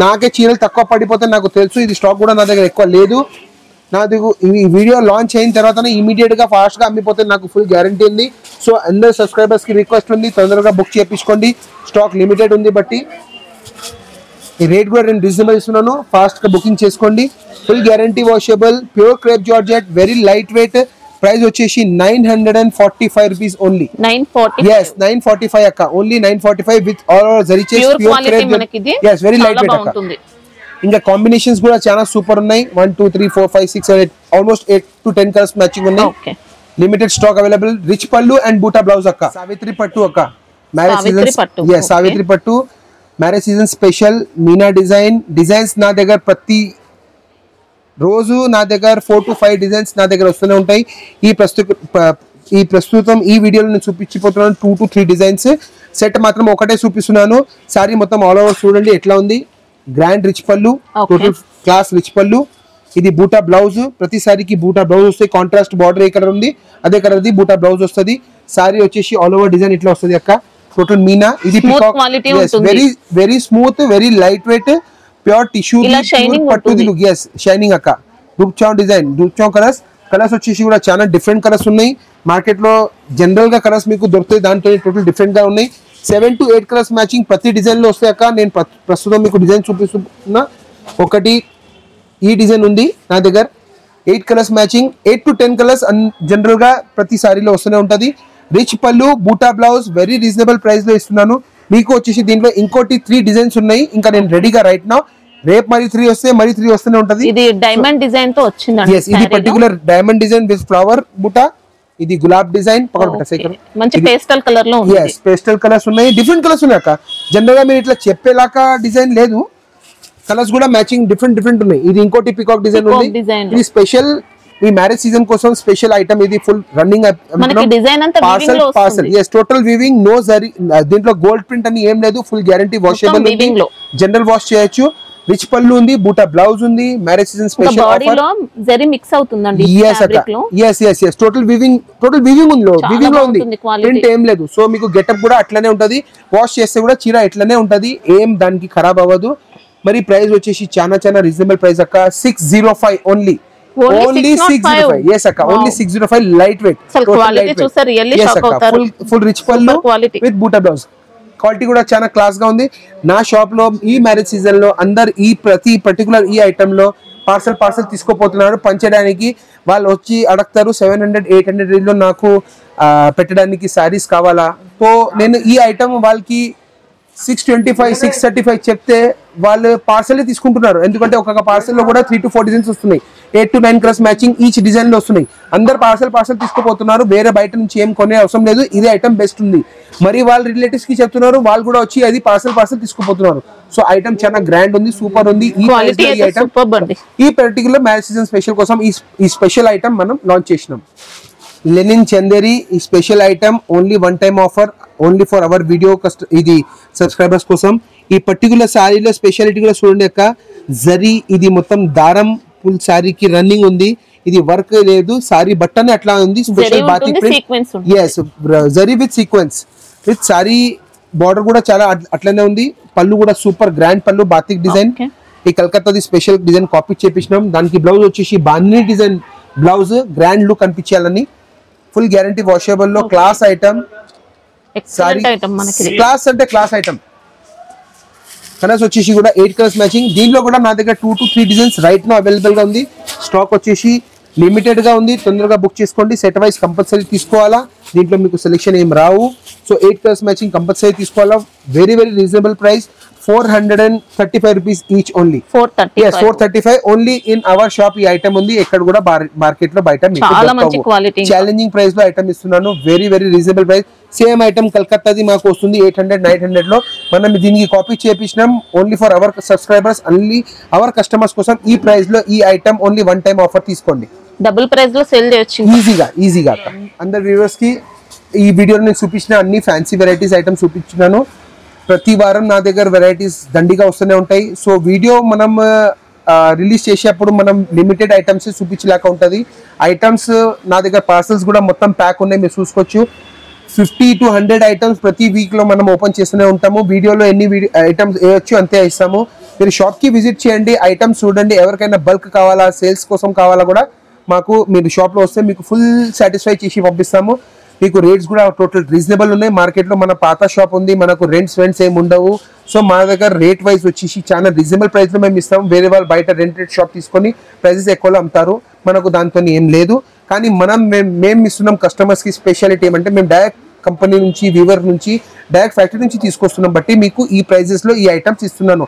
నాకే చీరలు తక్కువ పడిపోతే నాకు తెలుసు. ఇది స్టాక్ కూడా నా దగ్గర ఎక్కువ లేదు. నాది ఈ వీడియో లాంచ్ అయిన తర్వాతనే ఇమీడియట్ గా ఫాస్ట్ గా అమ్మిపోతే నాకు ఫుల్ గ్యారంటీ ఉంది. సో అందరు సబ్స్క్రైబర్స్ కి రిక్వెస్ట్ ఉంది, తొందరగా బుక్ చేయించుకోండి. స్టాక్ లిమిటెడ్ ఉంది బట్టి ఈ రేట్ కూడా నేను రీజనబుల్ ఇస్తున్నాను. ఫాస్ట్ గా బుకింగ్ చేసుకోండి. Full guarantee washable, pure crepe georgette, very light wait. Price వచ్చేసి 945 రూపీస్ ఓన్లీ. 945 అక్క, only 945 with all zari checks, pure crepe. yes very light weight అక్క. ఇంకా కాంబినేషన్స్ కూడా చాలా సూపర్ ఉన్నాయి. 1 2 3 4 5 6 7 ఆల్మోస్ట్ 8 to 10 కలర్స్ మ్యాచింగ్ ఉన్నాయి. Limited stock available. రిచ్ పల్లు and బూటా బ్లౌజ్ అక్క. సావిత్రి పట్టు అక్క, మ్యారేజ్ సీజన్. సావిత్రి పట్టు marriage season special Meena designs నా దగ్గర ప్రతి రోజు నా దగ్గర 4 to 5 డిజైన్స్ నా దగ్గర వస్తూనే ఉంటాయి. ఈ ప్రస్తుతం ఈ వీడియోలో నేను చూపించిపోతున్నాను 2 to 3 డిజైన్స్. సెట్ మాత్రం ఒకటే చూపిస్తున్నాను. సారీ మొత్తం ఆల్ ఓవర్ చూడండి ఎట్లా ఉంది. గ్రాండ్ రిచ్ పల్లు, టోటల్ క్లాస్ రిచ్ పల్లు. ఇది బూటా బ్లౌజ్. ప్రతిసారికి బూటా బ్లౌజ్ వస్తాయి. కాంట్రాస్ట్ బార్డర్ ఏ కలర్ ఉంది అదే కలర్ ది బూటా బ్లౌజ్ వస్తుంది. సారీ వచ్చేసి ఆల్ ఓవర్ డిజైన్ ఇట్లా వస్తుంది అక్క. టోటల్ మీనా. ఇది very very smooth, very light wait, pure tissue పట్టు లుక్. yes షైనింగ్ అక్క. రూప్చావ్ డిజైన్, రూప్చావ్ కలర్స్. కలర్స్ వచ్చేసి కూడా చాలా డిఫరెంట్ కలర్స్ ఉన్నాయి. మార్కెట్ లో జనరల్ గా కలర్స్ మీకు దొరుకుతాయి, దాంట్లో టోటల్ డిఫరెంట్ గా ఉన్నాయి. 7 to 8 కలర్స్ మ్యాచింగ్ ప్రతి డిజైన్ లో వస్తాయి అక్క. నేను ప్రస్తుతం మీకు డిజైన్ చూపిస్తున్నా. ఒకటి ఈ డిజైన్ ఉంది నా దగ్గర. 8 colours matching, 8 to 10 colours general గా ప్రతి సారీలో వస్తూనే ఉంటది. రిచ్ పల్లు, బూటా బ్లౌజ్, వెరీ రీజనబుల్ ప్రైస్ లో ఇస్తున్నాను మీకు. వచ్చేసి దీంట్లో ఇంకోటి 3 డిజైన్స్ ఉన్నాయి. ఇంకా నేను రెడీగా రైట్ నా రేపు మరి 3 వస్తే మరి 3 వస్తూనే ఉంటది. ఇది డైమండ్ డిజైన్ తో వచ్చింది. ఇది particular diamond design with flower బూటా. ఇది గులాబ్ డిజైన్, మంచి పేస్టల్ కలర్ లో ఉంది. yes పేస్టల్ కలర్స్ ఉన్నాయి, డిఫరెంట్ కలర్స్ ఉన్నాయి అక్క. జనరల్ గా మీరు ఇట్లా చెప్పేలాగా డిజైన్ లేదు, కలర్స్ కూడా మ్యాచింగ్ డిఫరెంట్ ఉన్నాయి. ఇది ఇంకోటి పికాక్ డిజైన్ ఉంది. ఇది స్పెషల్ ఈ మ్యారేజ్ సీజన్ కోసం స్పెషల్ ఐటమ్. ఇది full running parcel. yes total weaving, no zari. దీంట్లో గోల్డ్ ప్రింట్ అని ఏం లేదు. ఫుల్ గ్యారంటీ వాషబుల్ ఉంది, జనరల్ వాష్ చేయొచ్చు. రిచ్ పల్లు ఉంది, బూటా బ్లౌజ్ ఉంది. Marriage season special offer. Zari mix అవుతుందండి ఫ్యాబ్రిక్ లో. yes టోటల్ వీవింగ్ ఉంది. వీవింగ్ లో ఉంది, ప్రింట్ ఏం లేదు. సో మీకు గెటప్ కూడా అట్లనే ఉంటది. వాష్ చేస్తే కూడా చీర ఇట్లనే ఉంటది, ఏం దానికి ఖరాబ్ అవ్వదు. మరి ప్రైస్ వచ్చేసి చాలా రీజనబుల్ ప్రైస్ అక్క. 605 ఓన్లీ. ఓన్లీ 605. yes అక్క, only 605. Light weight, full rich పల్లు విత్ బూటా బ్లౌజ్. క్వాలిటీ కూడా చాలా క్లాస్ గా ఉంది. నా షాప్ లో ఈ మ్యారేజ్ సీజన్ లో అందరు ఈ ప్రతి పర్టికులర్ ఈ ఐటమ్ లో పార్సల్ తీసుకోపోతున్నారు పంచడానికి. వాళ్ళు వచ్చి అడుగుతారు 700-800 లో నాకు పెట్టడానికి సారీస్ కావాలా. సో నేను ఈ ఐటమ్ వాళ్ళకి 625-635 చెప్తే వాళ్ళు పార్సల్ తీసుకుంటున్నారు. ఎందుకంటే ఒక్కొక్క పార్సల్ లో కూడా 3 to 4 డిజైన్స్ వస్తున్నాయి. 8 to 9 colours matching each design లో వస్తున్నాయి. అందరు పార్సల్ తీసుకుపోతున్నారు. వేరే బయట నుంచి ఏం కొనే అవసరం లేదు. ఇదే ఐటమ్ బెస్ట్ ఉంది. మరి వాళ్ళ రిలేటివ్స్ కి చెప్తున్నారు, వాళ్ళు కూడా వచ్చి అది పార్సల్ తీసుకుపోతున్నారు. సో ఐటమ్ చాలా గ్రాండ్ ఉంది, సూపర్ ఉంది. ఈ పర్టికులర్ మ్యారేజ్ సీజన్ స్పెషల్ కోసం ఈ స్పెషల్ ఐటమ్ మనం లాంచ్ చేసినాం. లెనిన్ చందేరి ఈ special item only one time offer, only for hour video ఇది సబ్స్క్రైబర్స్ కోసం. ఈ పర్టికులర్ సారీలో స్పెషాలిటీ కూడా చూడండి అక్క. జరీ ఇది మొత్తం దారం ఫుల్ సారీకి రన్నింగ్ ఉంది. ఇది వర్క్ లేదు, సారీ బట్టనే అట్లా ఉంది. Special batik print. yes zari with sequence with sari border కూడా చాలా అట్లనే ఉంది. పళ్ళు కూడా super grand pallu, batik design. ఈ కలకత్తాది స్పెషల్ డిజైన్ కాపీ చేపించినాం. దానికి బ్లౌజ్ వచ్చేసి bandhani design blouse, grand look అనిపించాలని. ఫుల్ గ్యారంటీ వాషబుల్ లో క్లాస్ ఐటమ్. క్లాస్ అంటే క్లాస్ ఐటమ్. కలర్స్ వచ్చేసి కూడా 8 కలర్స్ మ్యాచింగ్. దీంట్లో కూడా నా దగ్గర 2 to 3 designs right now available గా ఉంది. స్టాక్ వచ్చేసి లిమిటెడ్ గా ఉంది, తొందరగా బుక్ చేసుకోండి. సెట్ వైజ్ కంపల్సరీ తీసుకోవాలా, దీంట్లో మీకు సెలెక్షన్ ఏం రావు. సో 8 కలర్స్ మ్యాచింగ్ కంపల్సరీ తీసుకోవాలా. Very very reasonable price, 435 rupees each only. 435. Yes, 435 only in our shop. ఈ ఐటమ్ ఉంది, ఎక్కడ కూడా మార్కెట్ లో బయట మీకు చాలా మంచి క్వాలిటీ, ఛాలెంజింగ్ ప్రైస్ లో ఐటమ్ ఇస్తున్నాను. Very very reasonable price. Same item కలకత్తాది మాకు వస్తుంది 800-900 లో. మనం దీనికి కాపీ చేపించినాం only for our subscribers, only our customers కోసం. ఈ ప్రైస్ లో ఈ item only one time offer తీసుకోండి, డబుల్ ప్రైస్ లో సేల్ చేయొచ్చు ఈజీగా. అందరు వ్యూవర్స్ కి ఈ వీడియోలో నేను చూపించిన అన్ని ఫ్యాన్సీ వెరైటీస్ ఐటమ్స్ చూపించినాను. ప్రతి వారం నా దగ్గర వెరైటీస్ దండిగా వస్తూనే ఉంటాయి. సో వీడియో మనం రిలీజ్ చేసేటప్పుడు మనం లిమిటెడ్ ఐటమ్స్ చూపించలేక ఉంటుంది. ఐటమ్స్ నా దగ్గర పార్సల్స్ కూడా మొత్తం ప్యాక్ ఉన్నాయి, మీరు చూసుకోవచ్చు. 50 to 100 ఐటమ్స్ ప్రతి వీక్ లో మనం ఓపెన్ చేస్తూనే ఉంటాము. వీడియోలో ఎన్ని ఐటమ్స్ వేయొచ్చు అంతే ఇస్తాము. మీరు షాప్ కి విజిట్ చేయండి, ఐటమ్స్ చూడండి. ఎవరికైనా బల్క్ కావాలా, సేల్స్ కోసం కావాలా కూడా మాకు మీరు షాప్ లో వస్తే మీకు ఫుల్ సాటిస్ఫై చేసి పంపిస్తాము. మీకు రేట్స్ కూడా టోటల్ రీజనబుల్ ఉన్నాయి. మార్కెట్ లో మన పాత షాప్ ఉంది, మనకు రెంట్స్ ఏమి ఉండవు. సో మా దగ్గర రేట్ వైజ్ వచ్చేసి చాలా రీజనబుల్ ప్రైస్ లో మేము ఇస్తాము. వేరే వాళ్ళు బయట రెంటెడ్ షాప్ తీసుకొని ప్రైసెస్ ఎక్కువలో అమ్ముతారు, మనకు దాంతో ఏం లేదు. కానీ మేము ఇస్తున్నాం కస్టమర్స్ కి స్పెషాలిటీ ఏమంటే మేము డైరెక్ట్ కంపెనీ నుంచి, వీవర్ నుంచి, డైరెక్ట్ ఫ్యాక్టరీ నుంచి తీసుకొస్తున్నాం. బట్టి మీకు ఈ ప్రైజెస్ లో ఈ ఐటమ్స్ ఇస్తున్నాను.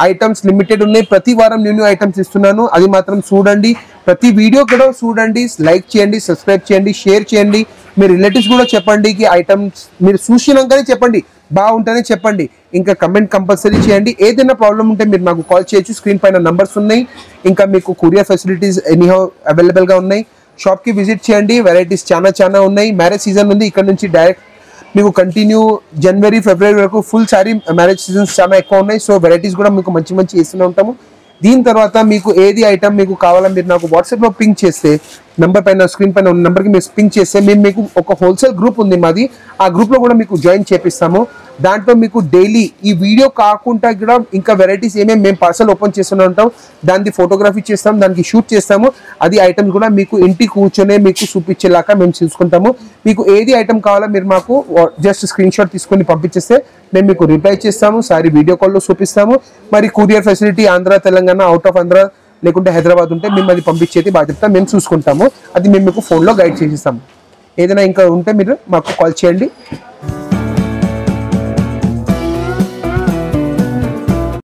ఐటమ్స్ లిమిటెడ్ ఉన్నాయి, ప్రతి వారం న్యూ ఐటమ్స్ ఇస్తున్నాను. అది మాత్రం చూడండి, ప్రతి వీడియో కూడా చూడండి, లైక్ చేయండి, సబ్స్క్రైబ్ చేయండి, షేర్ చేయండి. మీ రిలేటివ్స్ కూడా చెప్పండి కి ఐటమ్స్ మీరు చూసినాకనే చెప్పండి, బాగుంటేనే చెప్పండి. ఇంకా కమెంట్ కంపల్సరీ చేయండి. ఏదైనా ప్రాబ్లం ఉంటే మీరు నాకు కాల్ చేయొచ్చు, స్క్రీన్ పైన నంబర్స్ ఉన్నాయి. ఇంకా మీకు కొరియర్ ఫెసిలిటీస్ ఎనీహౌ అవైలబుల్ గా ఉన్నాయి. షాప్ కి విజిట్ చేయండి, వెరైటీస్ చాలా ఉన్నాయి. మ్యారేజ్ సీజన్ ఉంది, ఇక్కడ నుంచి డైరెక్ట్ మీకు కంటిన్యూ జనవరి ఫిబ్రవరి వరకు ఫుల్ సారీ మ్యారేజ్ సీజన్స్ చాలా ఎక్కువ ఉన్నాయి. సో వెరైటీస్ కూడా మీకు మంచి వేస్తూనే ఉంటాము. దీని తర్వాత మీకు ఏది ఐటమ్ మీకు కావాలని మీరు నాకు వాట్సాప్ లో పింక్ చేస్తే, నంబర్ పైన స్క్రీన్ పైన ఉన్న నెంబర్కి మీరు పింక్ చేస్తే మేము మీకు ఒక హోల్సేల్ గ్రూప్ ఉంది మాది, ఆ గ్రూప్ లో కూడా మీకు జాయిన్ చేపిస్తాము. దాంట్లో మీకు డైలీ ఈ వీడియో కాకుండా కూడా ఇంకా వెరైటీస్ ఏమేమి మేము పార్సల్ ఓపెన్ చేస్తూనే ఉంటాం, దానికి ఫోటోగ్రఫీ చేస్తాం, దానికి షూట్ చేస్తాము. అది ఐటమ్స్ కూడా మీకు ఇంటికి కూర్చొనే మీకు చూపించేలాగా మేము చూసుకుంటాము. మీకు ఏది ఐటమ్ కావాలో మీరు మాకు జస్ట్ స్క్రీన్ షాట్ తీసుకొని పంపించేస్తే మేము మీకు రిప్లై చేస్తాము. సారీ వీడియో కాల్లో చూపిస్తాము. మరి courier facility Andhra, Telangana, out of Andhra లేకుంటే హైదరాబాద్ ఉంటే మేము అది పంపించేది బాధ్యత మేము చూసుకుంటాము. అది మేము మీకు ఫోన్లో గైడ్ చేసిస్తాము. ఏదైనా ఇంకా ఉంటే మీరు మాకు కాల్ చేయండి.